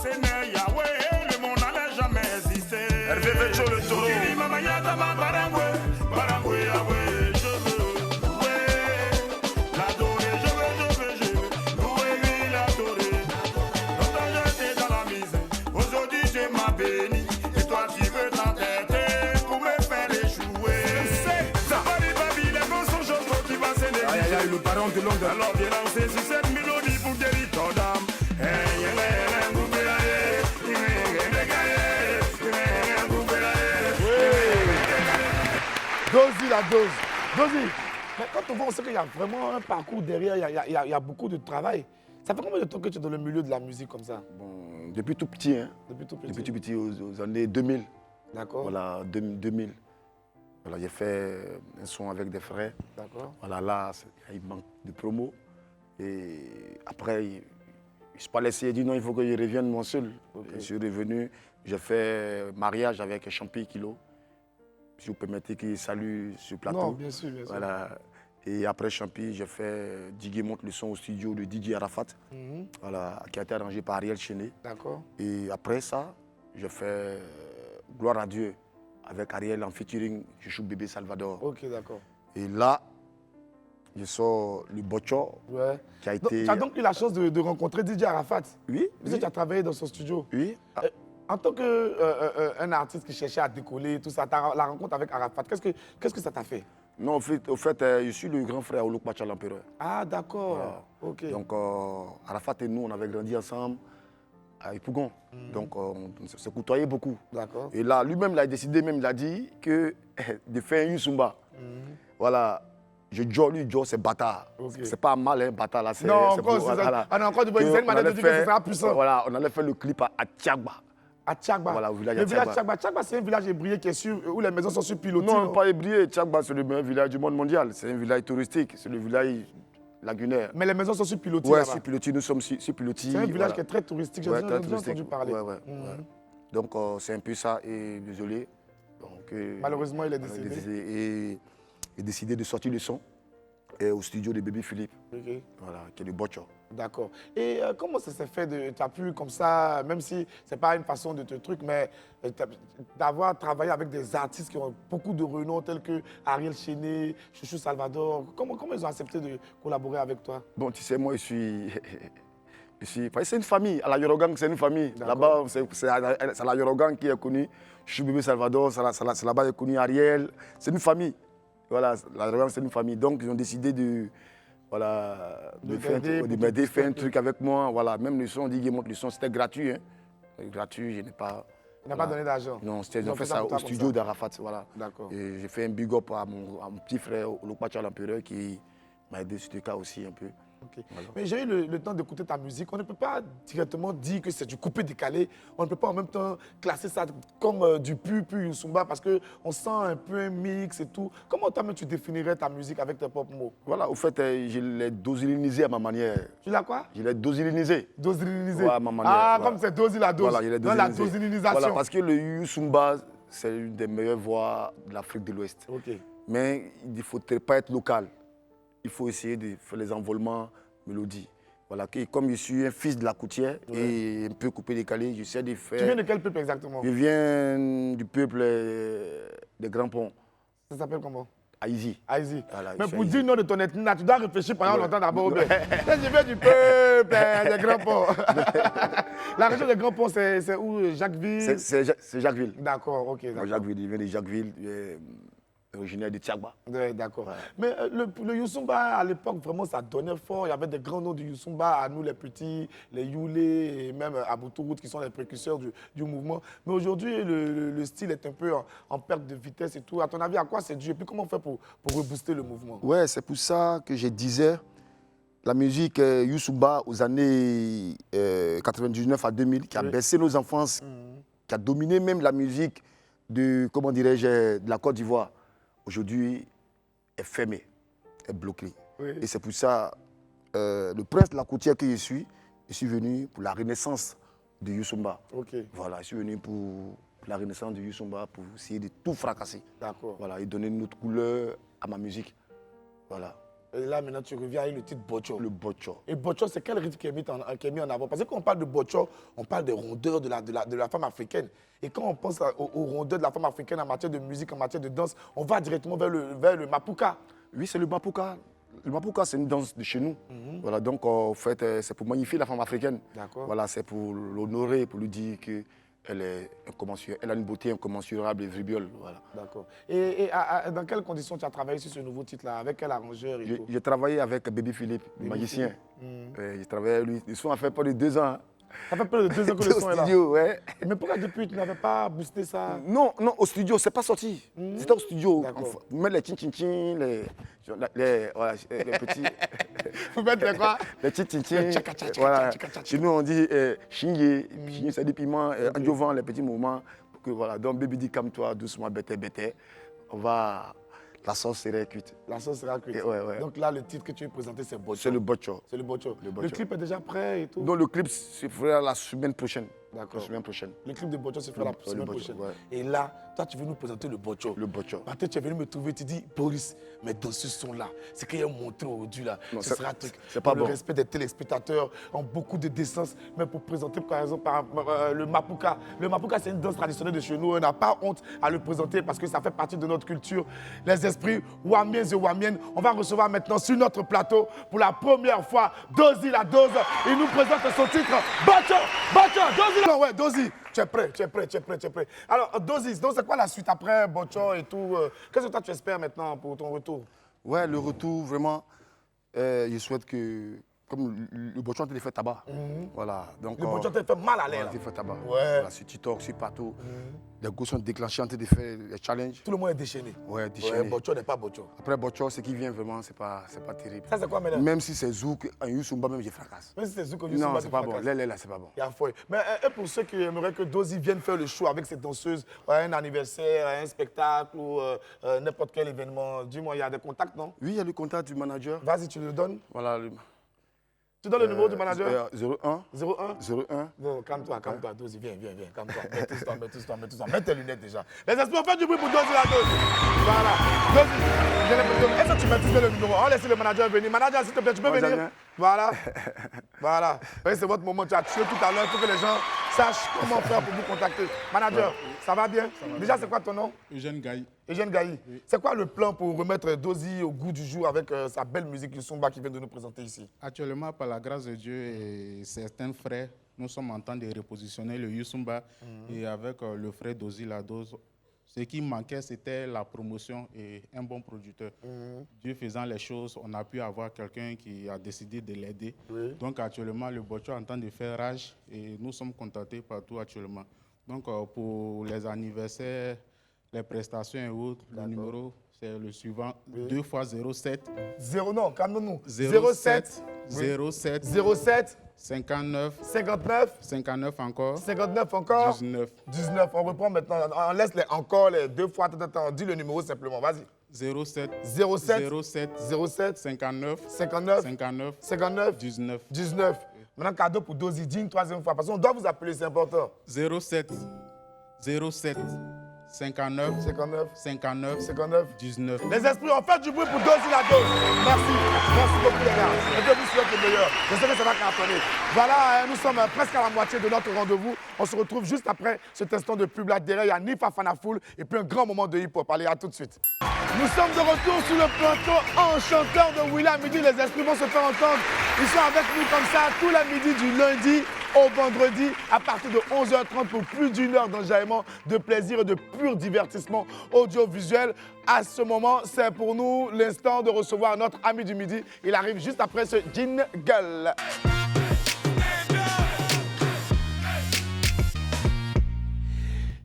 Seigneur Yahweh, le monde n'allait jamais exister. Hervé Vecho, le taureau. Mama Yatama, Barangwe, Barangwe, Yahweh, je veux. Le parent de Londres. Alors viens lancer sur cette mélodie pour guérir ton âme. Dozy la Dose. Dozy, mais quand on voit, on sait qu'il y a vraiment un parcours derrière, il y a beaucoup de travail. Ça fait combien de temps que tu es dans le milieu de la musique comme ça? Bon, depuis tout petit, hein. Depuis tout petit? Depuis tout petit, aux années 2000. D'accord. Voilà, 2000. Voilà, j'ai fait un son avec des frères. D'accord. Voilà, là, il manque de promo. Et après, je ne suis pas laissé, il dit non, il faut que je revienne moi seul. Okay. Je suis revenu, j'ai fait mariage avec Champi Kilo. Si vous permettez qu'il salue ce plateau. Non, bien sûr, bien sûr. Voilà. Et après Champi, j'ai fait Diggy monte le son au studio de Didier Arafat, voilà, qui a été arrangé par Ariel Chenet. D'accord. Et après ça, j'ai fait Gloire à Dieu avec Ariel en featuring, je joue Bébé Salvador. Ok, d'accord. Et là, je sors le Bocho, Ouais. qui a Donc, été... tu as donc eu la chance de rencontrer DJ Arafat. Oui. Parce que tu as travaillé dans son studio. Oui. En tant qu'un artiste qui cherchait à décoller, tout ça, la rencontre avec Arafat, qu'est-ce que ça t'a fait? Non, au fait, je suis le grand frère Olouk Bacha l'empereur. Ah, d'accord. Voilà. Ok. Donc, Arafat et nous, on avait grandi ensemble à Ipougon. Donc, on se côtoyait beaucoup. D'accord. Et là, lui-même, il a décidé, il a dit que de faire un Youssumba. Voilà. Lui, Joe, c'est bâtard. Ok. C'est pas mal, hein, bâtard. Là, Non, encore, c'est ça. Ah non, encore, c'est une manière de dire que ce sera puissant. Voilà, on allait faire le clip à Tchagba. À Tchagba. Voilà, au village le village Tchagba. Tchagba. Tchagba, c'est un village ébrié qui est sûr, où les maisons sont sur pilotis. Non, pas ébrié. Tchagba, c'est le meilleur village du monde mondial. C'est un village touristique. C'est le village lagunaire. Mais les maisons sont sur pilotis. Ouais, là-bas. sur pilotis. Nous sommes sur pilotis. C'est un village voilà. qui est très touristique. J'ai Ouais, déjà très touristique. entendu parler. Ouais. Donc, c'est un peu ça. Et désolé. Donc, malheureusement, il est décédé. Et il a décidé de sortir le son au studio de Baby Philippe. Ok. Voilà, qui est le Bocho. D'accord. Et comment ça s'est fait tu as pu comme ça, même si ce n'est pas une façon de te truc, mais d'avoir travaillé avec des artistes qui ont beaucoup de renom, tels que Ariel Chéné, Chouchou Salvador. Comment ils ont accepté de collaborer avec toi? Bon, tu sais, moi, je suis... C'est une famille. À la Yorogang, c'est une famille. Là-bas, c'est à la Yorogang qui est connu. Chouchou Bébé Salvador, c'est là-bas qui est connu Ariel. C'est une famille. Voilà, la Yorogang, c'est une famille. Donc, ils ont décidé de... Voilà, de faire un truc avec moi. Voilà, même le son, on dit qu'il monte le son, c'était gratuit. Hein. Gratuit, je n'ai pas... Tu n'as pas donné d'argent? Non, ils ont fait ça au studio d'Arafat. Voilà. D'accord. Et j'ai fait un big up à mon petit frère, Olouk Bacha l'empereur, qui m'a aidé sur ce cas aussi un peu. Okay. Voilà. Mais j'ai eu le temps d'écouter ta musique. On ne peut pas directement dire que c'est du coupé-décalé. On ne peut pas en même temps classer ça comme du pur Youssumba parce qu'on sent un peu un mix et tout. Comment toi-même tu définirais ta musique avec tes propres mots? Voilà, au fait, je l'ai dosilinisé à ma manière. Tu l'as quoi? Je l'ai dosilinisé. Dosilinisé? Ouais, à ma manière. Ah, voilà. comme c'est dosi la dose. Voilà, je l'ai dans la dosilinisation. Voilà, parce que le Youssumba, c'est une des meilleures voix de l'Afrique de l'Ouest. Okay. Mais il ne faudrait pas être local. Il faut essayer de faire les envolements, mélodies. Voilà, comme je suis un fils de la coutière et un peu coupé-décalé, j'essaie de faire... Tu viens de quel peuple exactement? Je viens du peuple des Grands Ponts. Ça s'appelle comment? Haïti. Haïti. Voilà, mais pour dire le nom de ton ethnie, tu dois réfléchir pendant longtemps d'abord. Je viens du peuple des Grands Ponts. La région des Grands Ponts, c'est où? Jacquesville? C'est Jacquesville. D'accord, ok. Jacquesville, il vient de Jacquesville. Originaire de Tchagba. Ouais, d'accord. Ouais. Mais le Youssumba, à l'époque, vraiment, ça donnait fort. Il y avait des grands noms du Youssumba, à nous les petits, les Youlé et même Abou Tourout, qui sont les précurseurs du mouvement. Mais aujourd'hui, le style est un peu en perte de vitesse et tout. À ton avis, à quoi c'est dû? Et puis, comment on fait pour rebooster le mouvement? Ouais, c'est pour ça que je disais, la musique Youssumba aux années 99 à 2000, qui a baissé nos enfances, qui a dominé même la musique de, comment dirais-je, de la Côte d'Ivoire. Aujourd'hui, est fermé, est bloqué. Oui. Et c'est pour ça, le prince de la coutière que je suis venu pour la renaissance de Youssumba. Okay. Voilà, je suis venu pour la renaissance de Youssumba, pour essayer de tout fracasser. D'accord. Voilà, et donner une autre couleur à ma musique. Voilà. Et là, maintenant, tu reviens avec le titre Bocho. Le Bocho. Et Bocho, c'est quel rythme qui est mis en avant? Parce que quand on parle de Bocho, on parle des rondeurs de la femme africaine. Et quand on pense aux rondeurs de la femme africaine en matière de musique, en matière de danse, on va directement vers le Mapuka. Oui, c'est le Mapuka. Le Mapuka, c'est une danse de chez nous. Voilà, donc, en fait, c'est pour magnifier la femme africaine. Voilà, c'est pour l'honorer, pour lui dire que elle a une beauté incommensurable et vibriole. Voilà. D'accord. Et dans quelles conditions tu as travaillé sur ce nouveau titre-là? Avec quel arrangeur et tout? J'ai travaillé avec Baby Philippe, le magicien. J'ai travaillé avec lui. Le son a fait pas de 2 ans. Hein. Ça fait plus de 2 ans que le son est là. Studio, ouais. Mais pourquoi depuis tu n'avais pas boosté ça? Non, au studio, c'est pas sorti. C'était au studio. Vous mettez les tchin-tchin-tchin, les petits... Vous mettez les quoi? Les tchin-tchin-tchin. Voilà. Chez nous, on dit chingé. Chingé, c'est des piments. Adjuvant, les petits mouvements. Voilà. Donc, baby dit, calme-toi, doucement, bête. On va... La sauce serait cuite. La sauce sera cuite. Ouais. Donc là, le titre que tu veux présenter, c'est Bocho. C'est le Bocho. C'est le Bocho. Le clip est déjà prêt et tout? Non, le clip se fera la semaine prochaine. D'accord. La semaine prochaine. Le clip de Bocho se fera la semaine prochaine. Ouais. Et là, toi, tu veux nous présenter le Bocho. Le Bocho. Maintenant, tu es venu me trouver, tu dis, Boris, mes danseuses sont là. Ce qu'il y a montré aujourd'hui, là, Non, ce c'est- sera un truc. c'est pas pour bon. le respect des téléspectateurs, en beaucoup de décence, mais pour présenter, par exemple, le Mapuka. Le Mapuka, c'est une danse traditionnelle de chez nous. On n'a pas honte à le présenter parce que ça fait partie de notre culture. Les esprits Wamiens et Wamiennes. On va recevoir maintenant sur notre plateau, pour la première fois, Dozy la Dose. Il nous présente son titre, Bocho, Dozy la... Ouais, Dozy, tu es prêt. Alors, Dozy, donc c'est quoi la suite après Bocho et tout qu'est-ce que toi tu espères maintenant pour ton retour? Ouais, le retour, vraiment, je souhaite que, comme le Bocho a été fait tabac, voilà. Donc, Le Bocho t'a fait mal à l'air. Il a été fait tabac. Ouais. Voilà, sur TikTok, sur partout. Les gosses sont déclenchés en train de faire les challenges. Tout le monde est déchaîné. Ouais, déchaîné. Ouais, Bocho n'est pas Bocho. Après Bocho, ce qui vient vraiment, c'est pas terrible. Ça, c'est quoi maintenant? Même si c'est Zouk, un Youssoumba, même, je fracasse. Même si c'est Zouk, Non, c'est pas bon. Là, c'est pas bon. Il y a fouille. Mais et pour ceux qui aimeraient que Dozy vienne faire le show avec cette danseuse, à un anniversaire, à un spectacle ou n'importe quel événement, dis-moi, il y a des contacts, non? Oui, il y a le contact du manager. Vas-y, tu le donnes. Voilà. Tu donnes le numéro du manager? 01. 01. Bon, calme-toi, Dozy, viens, calme-toi. Mets-toi. Mets tes lunettes déjà. Les esprits, on fait du bruit pour Dozy la Dose. Voilà. Dozy, est-ce que tu maîtrises le numéro? On laisse le manager venir. Manager, s'il te plaît, tu peux venir? Voilà. Oui, c'est votre moment. Tu as tué tout à l'heure pour que les gens sachent comment faire pour vous contacter. Manager, ça va bien? Déjà, c'est quoi ton nom? Eugène Gaï. Eugène Gaï. C'est quoi le plan pour remettre Dozy au goût du jour avec sa belle musique Youssoumba qui vient de nous présenter ici? Actuellement, par la grâce de Dieu et certains frères, nous sommes en train de repositionner le Youssoumba et avec le frère Dozy la Dose. Ce qui manquait, c'était la promotion et un bon producteur. Dieu faisant les choses, on a pu avoir quelqu'un qui a décidé de l'aider. Oui. Donc actuellement, le Bocho est en train de faire rage et nous sommes contactés partout actuellement. Donc pour les anniversaires, les prestations et autres, le numéro, c'est le suivant, 2 x 07. Non, calmons-nous. 07. 07. 59 encore. 19. On reprend maintenant. On laisse les encore les 2 fois. On dit le numéro simplement. Vas-y. 07. 59. 19. Maintenant, cadeau pour Dozy. Dis une troisième fois. Parce qu'on doit vous appeler, c'est important. 07. 59. 19. Les esprits, on fait du bruit pour Dozy la Dose. Merci beaucoup les gars. Et je vous souhaite le meilleur. Je sais que ça va cartonner. Voilà, nous sommes presque à la moitié de notre rendez-vous. On se retrouve juste après cet instant de pub là. Derrière, il y a Nifa Fanafoul et puis un grand moment de hip-hop. Allez, à tout de suite. Nous sommes de retour sur le plateau enchanteur de Willa Midi. Les esprits vont se faire entendre. Ils sont avec nous comme ça tous les midis du lundi au vendredi à partir de 11h30 pour plus d'une heure d'enjaillement, de plaisir et de pur divertissement audiovisuel. À ce moment, c'est pour nous l'instant de recevoir notre ami du midi. Il arrive juste après ce jingle.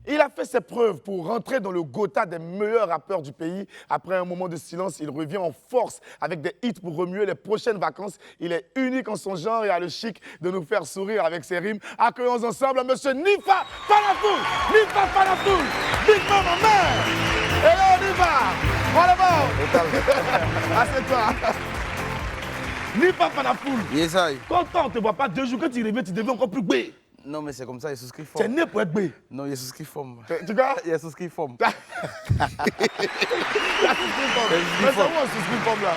Il a fait ses preuves pour rentrer dans le Gotha des meilleurs rappeurs du pays. Après un moment de silence, il revient en force avec des hits pour remuer les prochaines vacances. Il est unique en son genre et a le chic de nous faire sourire avec ses rimes. Accueillons ensemble M. Nifa Fanafoul. Nifa Fanafoul. Big Mama Man. Hello Nifa. Voilà bon. Assieds-toi. Nifa Fanafoul. Yes, I. Quand on ne te voit pas 2 jours, quand tu reviens, tu deviens encore plus bé. Non, mais c'est comme ça, il souscrit fort. Tu es né pour être bé. Non, il souscrit fort. Tu vois? Il souscrit fort. Mais c'est où on souscrit forme là?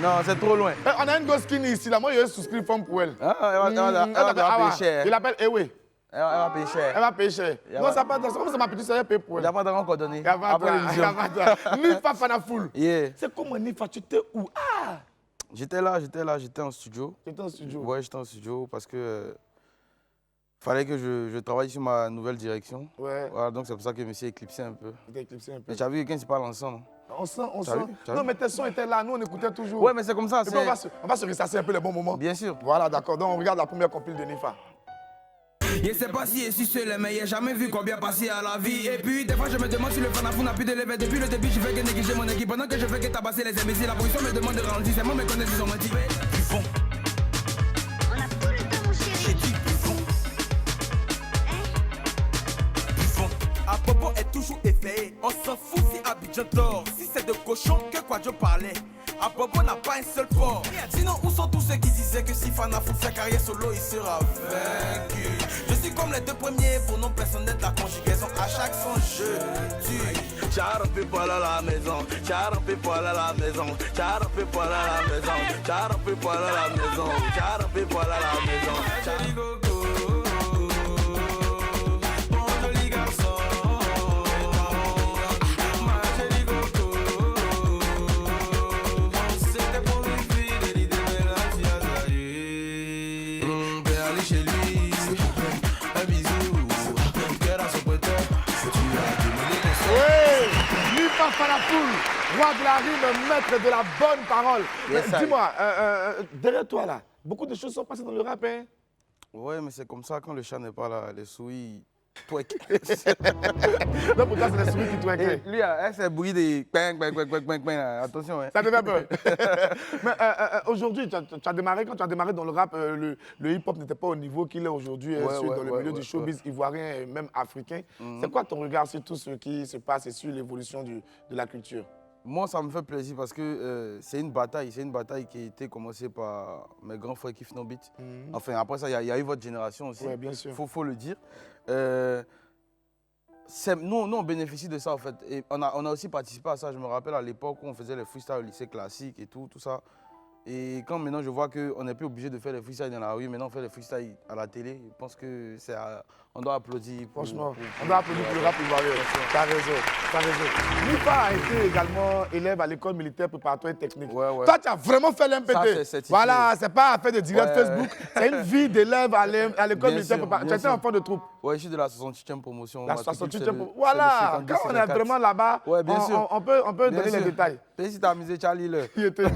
Non, c'est trop loin. On a une gosse skinny ici, là. Moi, il y a un souscrit forme pour elle. Elle va payer cher. Il l'appelle Ewe. Elle va payer cher. Elle va payer cher. Non, ça pas comme ça, ma petite soeur, elle paye pour elle. Il n'y a pas d'argent coordonné. Après l'émission. Nifa Fanafoul. Yeah. C'est comment Nifa, tu étais où? J'étais en studio. T'étais en studio? Ouais, j'étais en studio parce que fallait que je travaille sur ma nouvelle direction. Ouais. Voilà, donc c'est pour ça que je me suis éclipsé un peu. T'es éclipsé un peu. Mais tu as vu quelqu'un qui parle ensemble, non? On sent. T'as Non, vu? mais tes sons étaient là, nous on écoutait toujours. Ouais, mais c'est comme ça. Et puis on va se ressasser un peu les bons moments. Bien sûr. Voilà, d'accord. Donc on regarde la première compile de Nifa. Je sais pas si je suis seul, mais j'ai jamais vu combien passer à la vie. Et puis des fois je me demande si le Fanafoul n'a plus de lever. Depuis le début je fais que négliger mon équipe. Pendant que je fais que tabasser les imbéciles. La position me demande de ralentir, c'est moi me connaissent, ils ont menti. Plus bon. On a tout le temps mon chéri. J'ai dit plus bon. Plus bon. À propos est toujours effet. On s'en fout si Abidjan dort. Si c'est de cochon que quoi je parlais. À propos n'a pas un seul port. Sinon où sont tous ceux qui disaient que si Fana fout sa carrière solo il sera vaincu. Je suis comme les deux premiers pronoms personnels de la conjugaison. À chaque son je tue. Shout out people à la maison, shout out people à la maison, shout out people à la maison, shout out people à la maison, shout out people à la maison. Chéri Gogo, mon joli garçon, ma chérie Gogo, c'était pour lui fidélité, mais là tu as zaillé. On peut aller chez lui, un bisou, cœur à son poteur, tu as démolé ton son. Nifa Falapoul, roi de la rime, maître de la bonne parole. Yes, Dis-moi, derrière toi là, beaucoup de choses sont passées dans le rap, hein? Ouais, mais c'est comme ça, quand le chat n'est pas là, les souris twerk. Donc pour toi, c'est les souris qui twerk. Lui, c'est le bruit des bang, bang, bang, bang, bang, bang. Attention, hein. Ça te fait peur. Mais aujourd'hui, tu as démarré, quand tu as démarré dans le rap, le hip-hop n'était pas au niveau qu'il est aujourd'hui dans le milieu du showbiz ivoirien et même africain. C'est quoi ton regard sur tout ce qui se passe et sur l'évolution de la culture? Moi, ça me fait plaisir parce que c'est une bataille qui a été commencée par mes grands frères Kif No Beat. Enfin, après ça, il y a eu votre génération aussi. Oui, bien sûr. Faut le dire. Nous, on bénéficie de ça, en fait. Et on a aussi participé à ça. Je me rappelle à l'époque où on faisait les freestyles au lycée classique et tout ça. Et quand maintenant je vois qu'on n'est plus obligé de faire les freestyles dans la rue, maintenant on fait les freestyles à la télé, je pense que on doit applaudir. Franchement, on doit applaudir pour le rap ivoirien. T'as raison. Nifa a été également élève à l'école militaire préparatoire et technique. Toi, tu as vraiment fait l'MPT. Voilà, c'est pas affaire de direct Facebook, c'est une vie d'élève à l'école militaire préparatoire. Tu étais enfant de troupe. Oui, je suis de la 68e promotion. La 68e promotion. Voilà, quand on est vraiment là-bas, on peut donner les détails. Et si tu as amusé Charlie, là. Il te dit.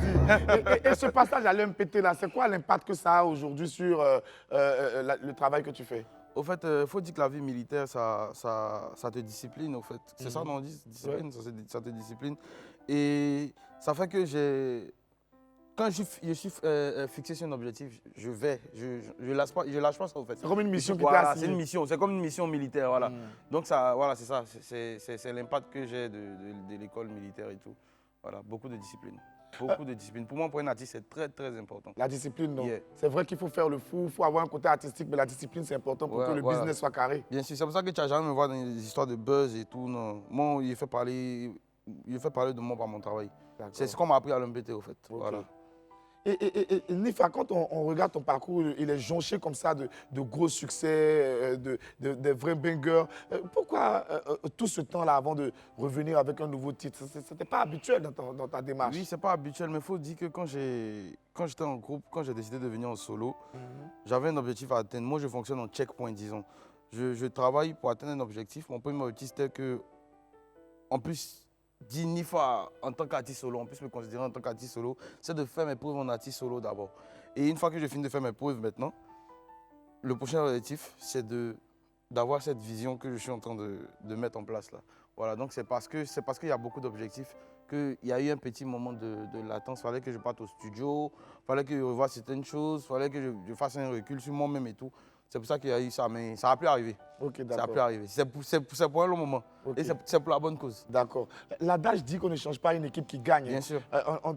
Et ce passage à l'MPT, là, c'est quoi l'impact que ça a aujourd'hui sur le travail que tu fais? Au fait, il faut dire que la vie militaire, ça te discipline, au fait. C'est ça qu'on dit, discipline, ça te discipline. Et ça fait que quand je suis fixé sur un objectif, je lâche pas ça, au fait. C'est comme une mission qui voilà, c'est une mission, c'est comme une mission militaire, voilà. Donc ça, voilà, c'est ça, c'est l'impact que j'ai de l'école militaire et tout. Voilà, beaucoup de discipline. Beaucoup de discipline. Pour moi, pour un artiste, c'est très, très important. La discipline, non. C'est vrai qu'il faut faire le fou, il faut avoir un côté artistique, mais la discipline, c'est important pour que le business soit carré. Bien sûr, c'est pour ça que tu n'as jamais me voir dans des histoires de buzz et tout. Non. Moi, il fait parler de moi par mon travail. C'est ce qu'on m'a appris à l'MPT, au fait. Okay. Voilà. Et Nifa, quand on regarde ton parcours, il est jonché comme ça de gros succès, de vrais bangers. Pourquoi tout ce temps-là avant de revenir avec un nouveau titre? Ce n'était pas habituel dans ta démarche. Oui, ce n'est pas habituel, mais il faut dire que quand j'étais en groupe, quand j'ai décidé de venir en solo, j'avais un objectif à atteindre. Moi, je fonctionne en checkpoint, disons. Je travaille pour atteindre un objectif. Mon premier objectif, c'était qu'en plus, dire Nifa en tant qu'artiste solo, on peut me considérer en tant qu'artiste solo, c'est de faire mes preuves en artiste solo d'abord. Et une fois que j'ai fini de faire mes preuves maintenant, le prochain objectif, c'est d'avoir cette vision que je suis en train de mettre en place là. Voilà, donc c'est parce qu'il y a beaucoup d'objectifs qu'il y a eu un petit moment de latence. Il fallait que je parte au studio, il fallait que je revoie certaines choses, il fallait que je fasse un recul sur moi-même et tout. C'est pour ça qu'il y a eu ça, mais ça n'a plus arrivé. Ok, d'accord. Ça n'a plus arrivé. C'est pour un long moment. Okay. Et c'est pour la bonne cause. D'accord. L'adage dit qu'on ne change pas une équipe qui gagne. Bien sûr.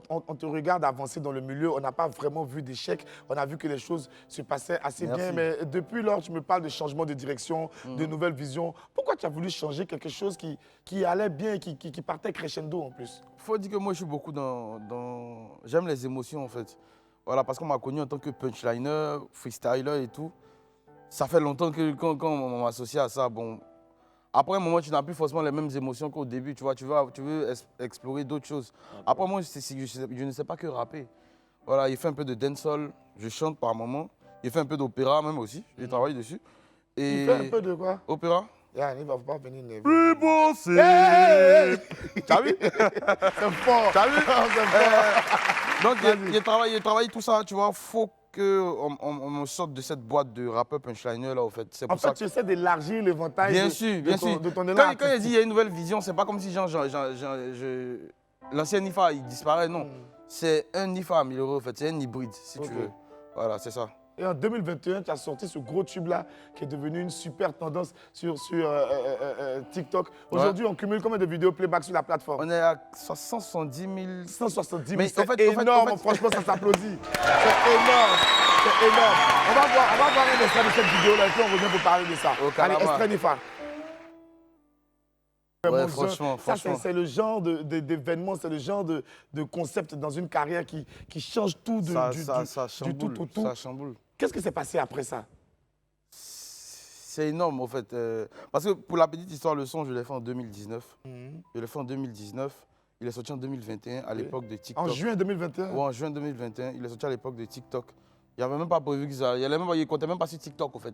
On te regarde avancer dans le milieu, on n'a pas vraiment vu d'échec. On a vu que les choses se passaient assez bien. Mais depuis lors, tu me parles de changement de direction, de nouvelles visions. Pourquoi tu as voulu changer quelque chose qui allait bien et qui partait crescendo en plus? Il faut dire que moi, je suis beaucoup J'aime les émotions, en fait. Voilà, parce qu'on m'a connu en tant que punchliner, freestyler et tout. Ça fait longtemps que quand on m'associe à ça, bon, après un moment, tu n'as plus forcément les mêmes émotions qu'au début, tu vois, tu veux explorer d'autres choses. Après moi, je ne sais pas que rapper. Voilà, il fait un peu de dancehall, je chante par moment, il fait un peu d'opéra même aussi, je travaille dessus. Et il fait un peu de quoi? Opéra. Il ne va pas venir nerveux. Plus beau, c'est... T'as vu? C'est fort. T'as vu? C'est fort. Donc, il travaille tout ça, tu vois, faut qu'on me sorte de cette boîte de rappeur punchliner là, au fait. En fait, tu essaies d'élargir l'éventail de ton élan. Quand il dit qu'il y a une nouvelle vision, c'est pas comme si l'ancien Nifa, il disparaît, non. C'est un Nifa amélioré, en fait. C'est un hybride, si tu veux. Voilà, c'est ça. Et en 2021, tu as sorti ce gros tube-là qui est devenu une super tendance sur TikTok. Aujourd'hui, on cumule combien de vidéos playback sur la plateforme? On est à 170 000. 170 000, Mais c'est énorme, franchement, ça s'applaudit. C'est énorme, c'est énorme. On va voir un extrait de cette vidéo-là et puis on revient pour parler de ça. Allez, extrait Nifa. Ouais, franchement. C'est le genre d'événement, c'est le genre de concept dans une carrière qui change tout du tout au tout. Ça chamboule. Qu'est-ce qui s'est passé après ça? C'est énorme, en fait. Parce que pour la petite histoire, le son, je l'ai fait en 2019. Je l'ai fait en 2019. Il est sorti en 2021, à l'époque de TikTok. En juin 2021? Oui, en juin 2021. Il est sorti à l'époque de TikTok. Il n'avait même pas prévu que ça... Il ne comptait même pas sur TikTok, en fait.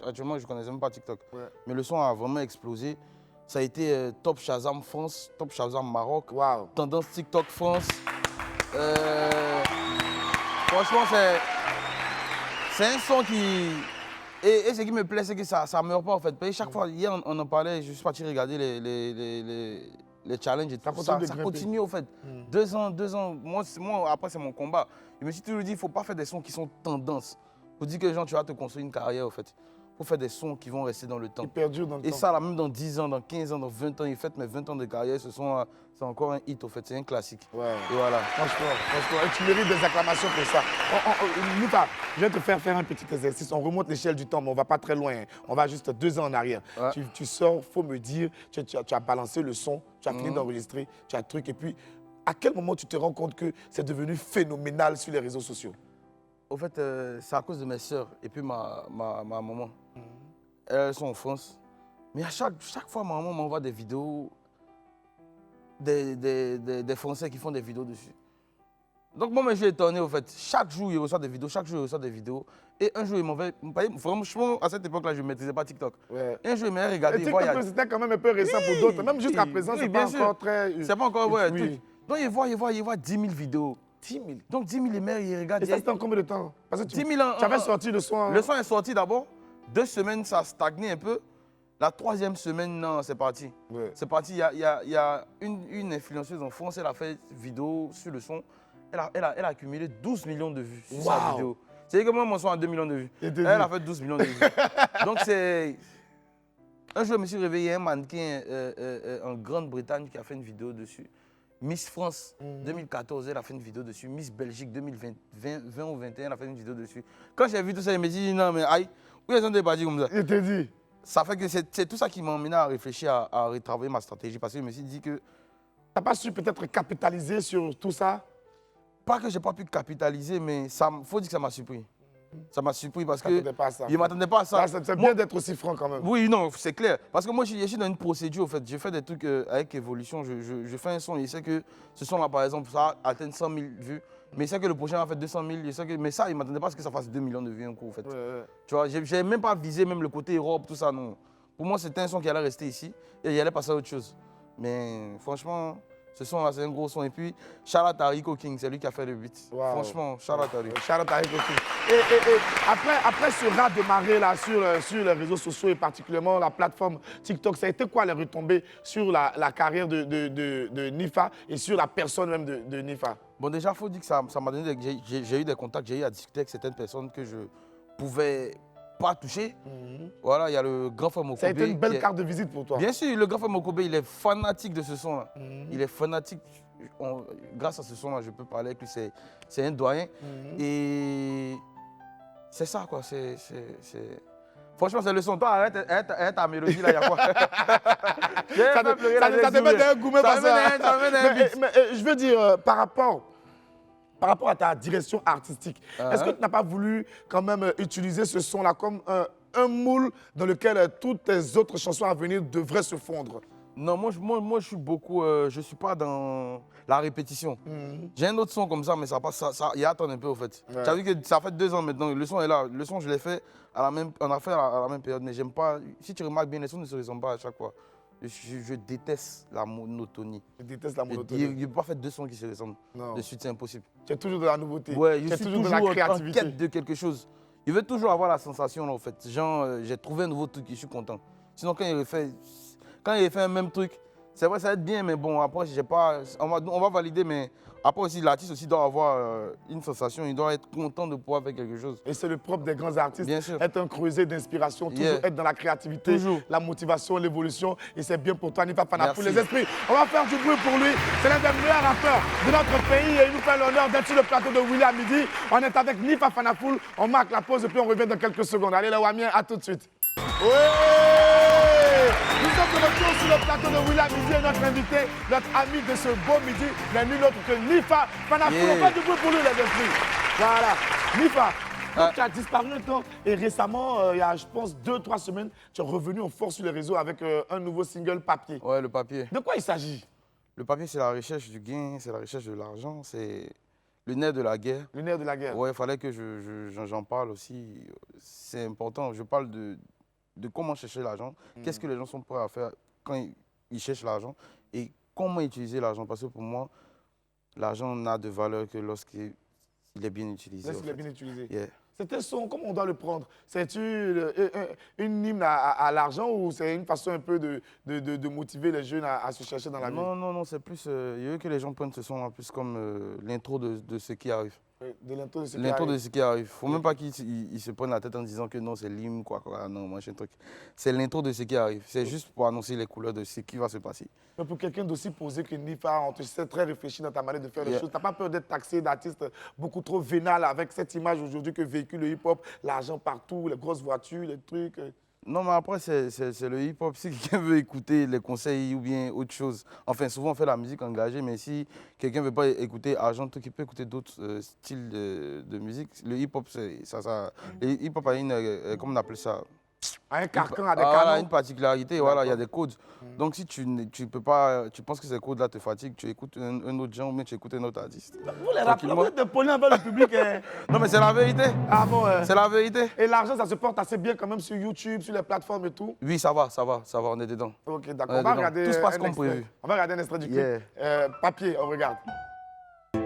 Actuellement, je ne connaissais même pas TikTok. Ouais. Mais le son a vraiment explosé. Ça a été Top Shazam France, Top Shazam Maroc, Tendance TikTok France. Franchement, c'est un son qui... Et ce qui me plaît, c'est que ça ne meurt pas, en fait. Chaque fois, hier, on en parlait, je suis parti regarder les challenges et tout. Ça continue, en fait. 2 ans. Moi, après, c'est mon combat. Je me suis toujours dit, il ne faut pas faire des sons qui sont tendance. Pour dire que les gens, tu vas te construire une carrière, en fait. Il faut faire des sons qui vont rester dans le temps. Qui perdurent dans le temps. Et ça, là, même dans 10 ans, dans 15 ans, dans 20 ans, il fait mes 20 ans de carrière, ce son, c'est encore un hit, en fait. C'est un classique. Ouais. Et voilà. Franchement. Et tu mérites des acclamations pour ça. Nifa, je vais te faire un petit exercice. On remonte l'échelle du temps, mais on ne va pas très loin. On va juste 2 ans en arrière. Ouais. Tu sors, il faut me dire, tu as balancé le son, tu as fini d'enregistrer, tu as le truc. Et puis, à quel moment tu te rends compte que c'est devenu phénoménal sur les réseaux sociaux? Au fait, c'est à cause de mes sœurs et puis ma maman. Elles sont en France. Mais à chaque fois, ma maman m'envoie des vidéos des Français qui font des vidéos dessus. Donc moi, je suis étonné, au fait. Chaque jour, il reçoit des vidéos, Et un jour, il m'envoie... Franchement, à cette époque-là, je ne maîtrisais pas TikTok. Ouais. Et un jour, il m'a regardé. C'était quand même un peu récent pour d'autres. Même jusqu'à présent, c'est pas encore très... C'est pas encore, ouais. Oui. Donc il voit 10 000 vidéos. 10 000. Donc 10 000, il regarde. Et ça, c'était en combien de temps? Parce que 10 000 ans. Tu avais sorti le son. Le son est sorti d'abord. 2 semaines, ça a stagné un peu. La 3e semaine, non, c'est parti. Ouais. C'est parti. Il y a une influenceuse en France, elle a fait une vidéo sur le son. Elle a accumulé 12 millions de vues sur sa vidéo. C'est que moi, mon son a 2 millions de vues. Elle a fait 12 millions de vues. Donc c'est... Un jour, je me suis réveillé, un mannequin en Grande-Bretagne qui a fait une vidéo dessus. Miss France 2014, elle a fait une vidéo dessus. Miss Belgique 2020 ou 2021, elle a fait une vidéo dessus. Quand j'ai vu tout ça, je me suis dit, non mais aïe, où est-ce qu'on est parti comme ça? Je t'ai dit. Ça fait que c'est tout ça qui m'a amené à réfléchir, à retravailler ma stratégie. Parce que je me suis dit que... Tu n'as pas su peut-être capitaliser sur tout ça? Pas que je n'ai pas pu capitaliser, mais il faut dire que ça m'a surpris. Ça m'a surpris parce que je ne m'attendais pas à ça. C'est bien d'être aussi franc quand même. Oui, non, c'est clair. Parce que moi, je suis dans une procédure, en fait. Je fais des trucs avec évolution. Je fais un son, je sais que ce son-là, par exemple, ça atteint 100 000 vues. Mais je sais que le prochain va faire 200 000. Je sais que... Mais ça, il ne m'attendait pas à ce que ça fasse 2 millions de vues un coup, en fait. Ouais. Tu vois, je n'ai même pas visé même le côté Europe, tout ça, non. Pour moi, c'était un son qui allait rester ici et il allait passer à autre chose. Mais franchement... Ce son-là, c'est un gros son. Et puis, shout out à Rico King, c'est lui qui a fait le beat. Wow. Franchement, shout out à lui. Shout out à Rico King. Et après ce rat de marée là, sur les réseaux sociaux et particulièrement la plateforme TikTok, ça a été quoi les retombées sur la carrière de Nifa et sur la personne même de Nifa? Bon, déjà, il faut dire que ça m'a donné... J'ai eu des contacts, j'ai eu à discuter avec certaines personnes que je pouvais... pas touché. Voilà, il y a le grand frère Mokobé. Ça a été une belle carte de visite pour toi. Bien sûr, le grand frère Mokobé, il est fanatique de ce son-là. Il est fanatique. Grâce à ce son-là, je peux parler avec lui. C'est un doyen. Et c'est ça, quoi. Franchement, c'est le son. Toi, arrête ta mélodie, là, il y a quoi? Ça te met d'un gourmet par ça. Mais je veux dire, par rapport à ta direction artistique, est-ce que tu n'as pas voulu quand même utiliser ce son-là comme un moule dans lequel toutes tes autres chansons à venir devraient se fondre? Non, moi je suis beaucoup... je ne suis pas dans la répétition. J'ai un autre son comme ça, mais ça passe, il attend un peu, au fait. Ouais. Tu as vu que ça fait 2 ans maintenant, le son est là. Le son, je l'ai fait on a fait à la même période, mais j'aime pas... Si tu remarques bien, les sons ne se ressemblent pas à chaque fois. Je déteste la monotonie. Je déteste la monotonie. Il ne peut pas faire 2 sons qui se ressemblent. Non. De suite, c'est impossible. Tu es toujours de la nouveauté. Ouais, je suis toujours de la créativité. En quête de quelque chose. Il veut toujours avoir la sensation, là, en fait. Genre, j'ai trouvé un nouveau truc et je suis content. Sinon, quand il fait un même truc, C'est vrai, ça va être bien, mais bon, après, j'ai pas... on va valider, mais après aussi, l'artiste aussi doit avoir une sensation, il doit être content de pouvoir faire quelque chose. Et c'est le propre des grands artistes, bien sûr. Être un creuset d'inspiration, toujours être dans la créativité, la motivation, l'évolution. Et c'est bien pour toi, Nifa Fanafoul, les esprits. On va faire du bruit pour lui. C'est l'un des meilleurs rappeurs de notre pays et il nous fait l'honneur d'être sur le plateau de Willy à midi. On est avec Nifa Fanafoul, on marque la pause et puis on revient dans quelques secondes. Allez, les Wamiens, à tout de suite. Nous sommes de retour sur le plateau de Willy à midi et notre invité, notre ami de ce beau midi, n'est nul autre que Nifa Fanafoul. On fait du bruit pour lui, les esprits. Voilà. Nifa, donc, tu as disparu un temps et récemment, il y a, je pense, 2-3 semaines, tu es revenu en force sur les réseaux avec un nouveau single Papier. Ouais, le papier. De quoi il s'agit? Le papier, c'est la recherche du gain, c'est la recherche de l'argent, c'est le nerf de la guerre. Le nerf de la guerre. Ouais, il fallait que j'en parle aussi. C'est important. Je parle de comment chercher l'argent, qu'est-ce que les gens sont prêts à faire quand ils cherchent l'argent et comment utiliser l'argent. Parce que pour moi, l'argent n'a de valeur que lorsqu'il est bien utilisé. Lorsqu'il est bien utilisé. Yeah. C'était son, comment on doit le prendre? C'est-tu une hymne à l'argent ou c'est une façon un peu de motiver les jeunes à se chercher dans la vie? Non, c'est plus, il y a eu que les gens prennent ce son-là plus comme l'intro de ce qui arrive. De l'intro de ce qui L'intro arrive. de ce qui arrive. Faut même pas qu'ils se prennent la tête en disant que non, c'est l'hymne, quoi, non, machin truc. C'est l'intro de ce qui arrive. C'est juste pour annoncer les couleurs de ce qui va se passer. Mais pour quelqu'un d'aussi posé que Nifa, on te sait très réfléchi dans ta manière de faire les choses. Tu n'as pas peur d'être taxé d'artiste beaucoup trop vénal avec cette image aujourd'hui que véhicule le hip-hop, l'argent partout, les grosses voitures, les trucs. Non, mais après, c'est le hip-hop. Si quelqu'un veut écouter les conseils ou bien autre chose, enfin, souvent on fait la musique engagée, mais si quelqu'un ne veut pas écouter argent, tout, il peut écouter d'autres styles de musique. Le hip-hop, le hip-hop a une, comment on appelle ça? Un carcan à des voilà, canons. une particularité, voilà, il y a des codes. Donc si tu peux pas, tu penses que ces codes-là te fatiguent, tu écoutes un autre genre ou bien tu écoutes un autre artiste. Vous les rappeurs, vous êtes des polis envers le public. Non mais c'est la vérité. Ah bon, c'est la vérité. Et l'argent, ça se porte assez bien quand même sur YouTube, sur les plateformes et tout? Oui, ça va, on est dedans. Ok, d'accord. On va regarder tout se passe un comme extrait. prévu. On va regarder un extrait du clip. Papier, on regarde.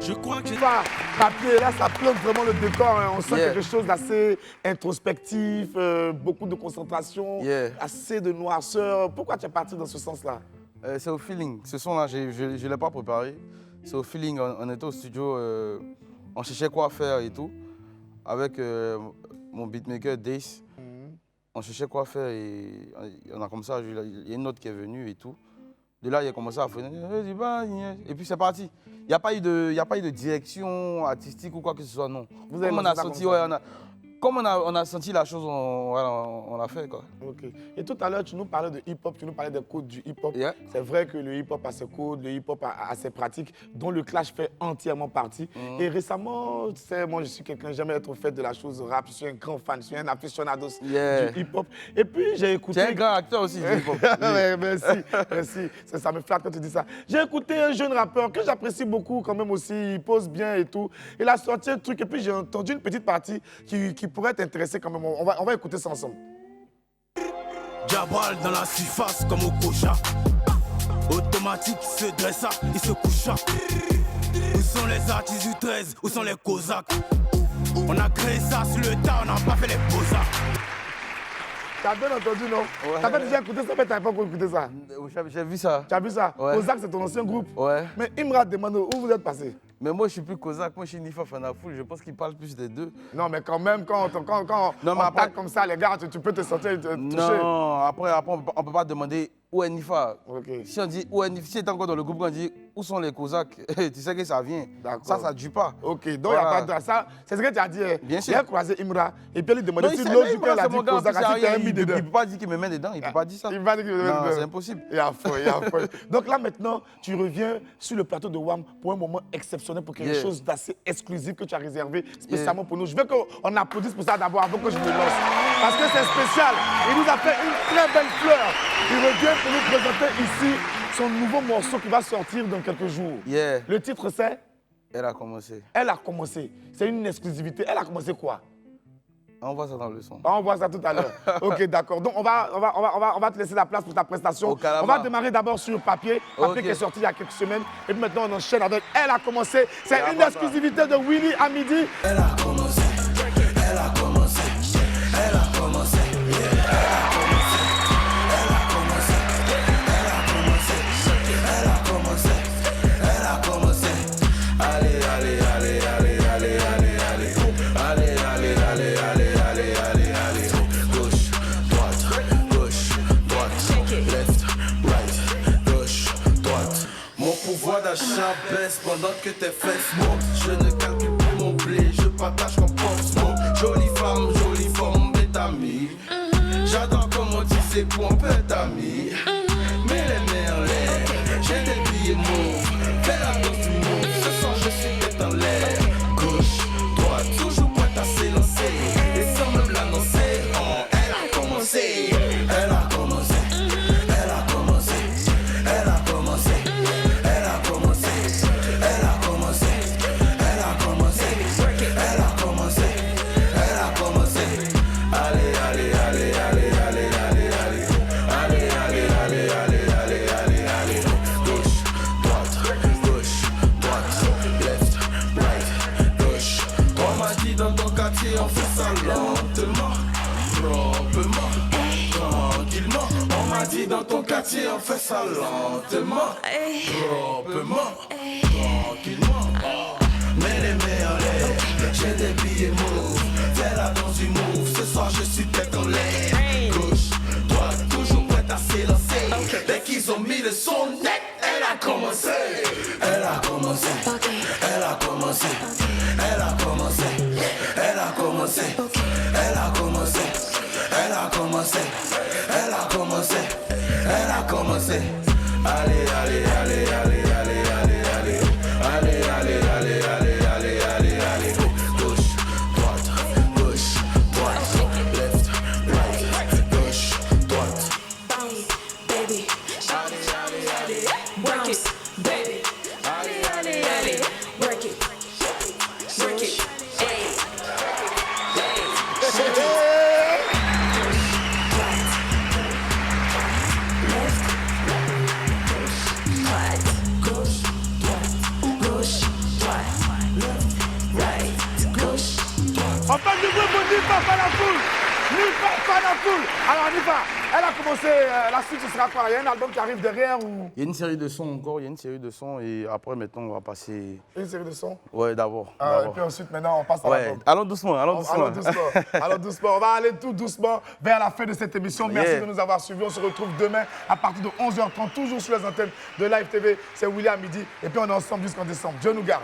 Je crois que Papier, là, ça plombe vraiment le décor. Hein. On sent quelque chose d'assez introspectif, beaucoup de concentration, assez de noirceur. Pourquoi tu es parti dans ce sens-là? C'est au feeling. Ce son-là, je ne l'ai pas préparé. C'est au feeling. On était au studio, on cherchait quoi faire et tout. Avec mon beatmaker, Dace. On cherchait quoi faire et on a commencé à jouer. Il y a une note qui est venue et tout. De là, il a commencé à faire. Et puis c'est parti. Il n'y a pas eu de direction artistique ou quoi que ce soit, non. Comme on a senti, comme on a senti la chose, on l'a fait, quoi. Ok. Et tout à l'heure, tu nous parlais de hip-hop, tu nous parlais des codes du hip-hop. C'est vrai que le hip-hop a ses codes, le hip-hop a ses pratiques, dont le clash fait entièrement partie. Et récemment, tu sais, moi, je suis quelqu'un, j'aime être au fait de la chose rap, je suis un grand fan, je suis un aficionado du hip-hop. Et puis, j'ai écouté... Tu es un grand acteur aussi du hip-hop. Ouais, merci. Ça me flatte quand tu dis ça. J'ai écouté un jeune rappeur que j'apprécie beaucoup quand même aussi, il pose bien et tout. Il a sorti un truc et puis j'ai entendu une petite partie qui pourrait t'intéresser quand même. On va écouter ça ensemble. Jabal dans la surface comme au Kocha. Automatique, il se dressa, il se coucha. Où sont les artistes du 13? Où sont les Cosaques? On a créé ça sur le tas, on n'a pas fait les Cosaques. T'as bien entendu, non? T'as pas déjà écouté ça, mais t'avais pas encore écouté ça? J'ai vu ça. Tu as vu ça? Ouais. Kozak, c'est ton ancien groupe? Ouais. Mais Imra demande où vous êtes passé? Mais moi, je suis plus Kozak, moi, je suis Nifa Fanafoul. Je pense qu'il parle plus des deux. Non, mais quand même, quand on parle comme ça, les gars, tu peux te sentir touché. Non, après on peut pas demander où est Nifa. Si on dit où est Nifa, si tu es encore dans le groupe, on dit où sont les Cosaques, tu sais que ça vient. Ça ne dure pas. Ok, donc il n'y a pas de ça. C'est ce que tu as dit. Bien sûr. Il a croisé Imra et puis il lui demandait si l'autre jour qu'elle a dit Kozak, si tu as mis dedans. Il ne peut pas dire qu'il me met dedans, il ne peut pas dire ça. Il va dire qu'il me met dedans. Non, c'est impossible. Il y a faux. Donc là maintenant, tu reviens sur le plateau de WAM pour un moment exceptionnel, pour quelque chose d'assez exclusif que tu as réservé spécialement pour nous. Je veux qu'on applaudisse pour ça d'abord avant que je me lance. Parce que c'est spécial. Il nous a fait une très belle fleur. Il revient pour nous présenter ici son nouveau morceau qui va sortir dans quelques jours. Le titre c'est Elle a commencé. Elle a commencé. C'est une exclusivité. Elle a commencé quoi? On voit ça dans le son. On voit ça tout à l'heure. Ok, d'accord. Donc, on va te laisser la place pour ta prestation. On va démarrer d'abord sur Papier. Papier qui est sorti il y a quelques semaines. Et puis maintenant, on enchaîne avec Elle a commencé. C'est une exclusivité de Willy à midi. Elle a commencé. Elle a commencé. Elle a commencé. Elle a commencé. Elle a commencé. Elle a commencé. baisse pendant que tes fesses montent. Je ne calcule plus mon blé, je partage comme porte-mon. Jolie femme, bête amie. J'adore comment tu sais qu'on peut être amis. Mais les merlets, j'ai des billets mauves. Fais la danse du monde, ce soir je suis tête en l'air. Gauche, droite, toujours prête à s'élancer. Et sans même l'annoncer, oh, elle a commencé. Elle a commencé, elle a commencé, elle a commencé, elle a commencé, elle a commencé, elle a commencé, elle a commencé, elle a commencé. Allez, allez, allez, allez, allez, allez, allez, allez, allez, allez, allez, allez, allez, allez. Gauche, droite, left, right, gauche. On m'a dit dans ton quartier on fait ça lentement, proprement, tranquillement. On m'a dit dans ton quartier on fait ça lentement, proprement, tranquillement. Mais les merlets, j'ai des billets mauves. Fais la danse du move, ce soir je suis tête en l'air. Gauche, droite, toujours prête à s'élancer. Dès qu'ils ont mis le son net, elle a commencé. Elle a commencé, elle a commencé, elle a commencé, elle a commencé, elle a commencé, elle a commencé, elle a commencé, elle a commencé. Allez, allez, allez, allez, allez, allez, allez, allez, allez, allez, allez, allez, allez, allez. Gauche, droite, left, right, gauche, droite. Bounce, baby. Allez, allez, allez, work it, baby. Allez, allez, allez, work it, hey. Enfin, du groupe, n'y va pas la foule. N'y va pas la foule. Alors, on y va. Elle a commencé, la suite, ce sera quoi? Il y a un album qui arrive derrière ou... Il y a une série de sons encore, il y a une série de sons et après maintenant on va passer... Une série de sons? Ouais, d'abord. Et puis ensuite, maintenant, on passe à l'album. Allons doucement, allons doucement. Allons doucement. On va aller tout doucement vers la fin de cette émission. Merci de nous avoir suivis. On se retrouve demain à partir de 11h30, toujours sur les antennes de Live TV. C'est William à midi. Et puis on est ensemble jusqu'en décembre. Dieu nous garde.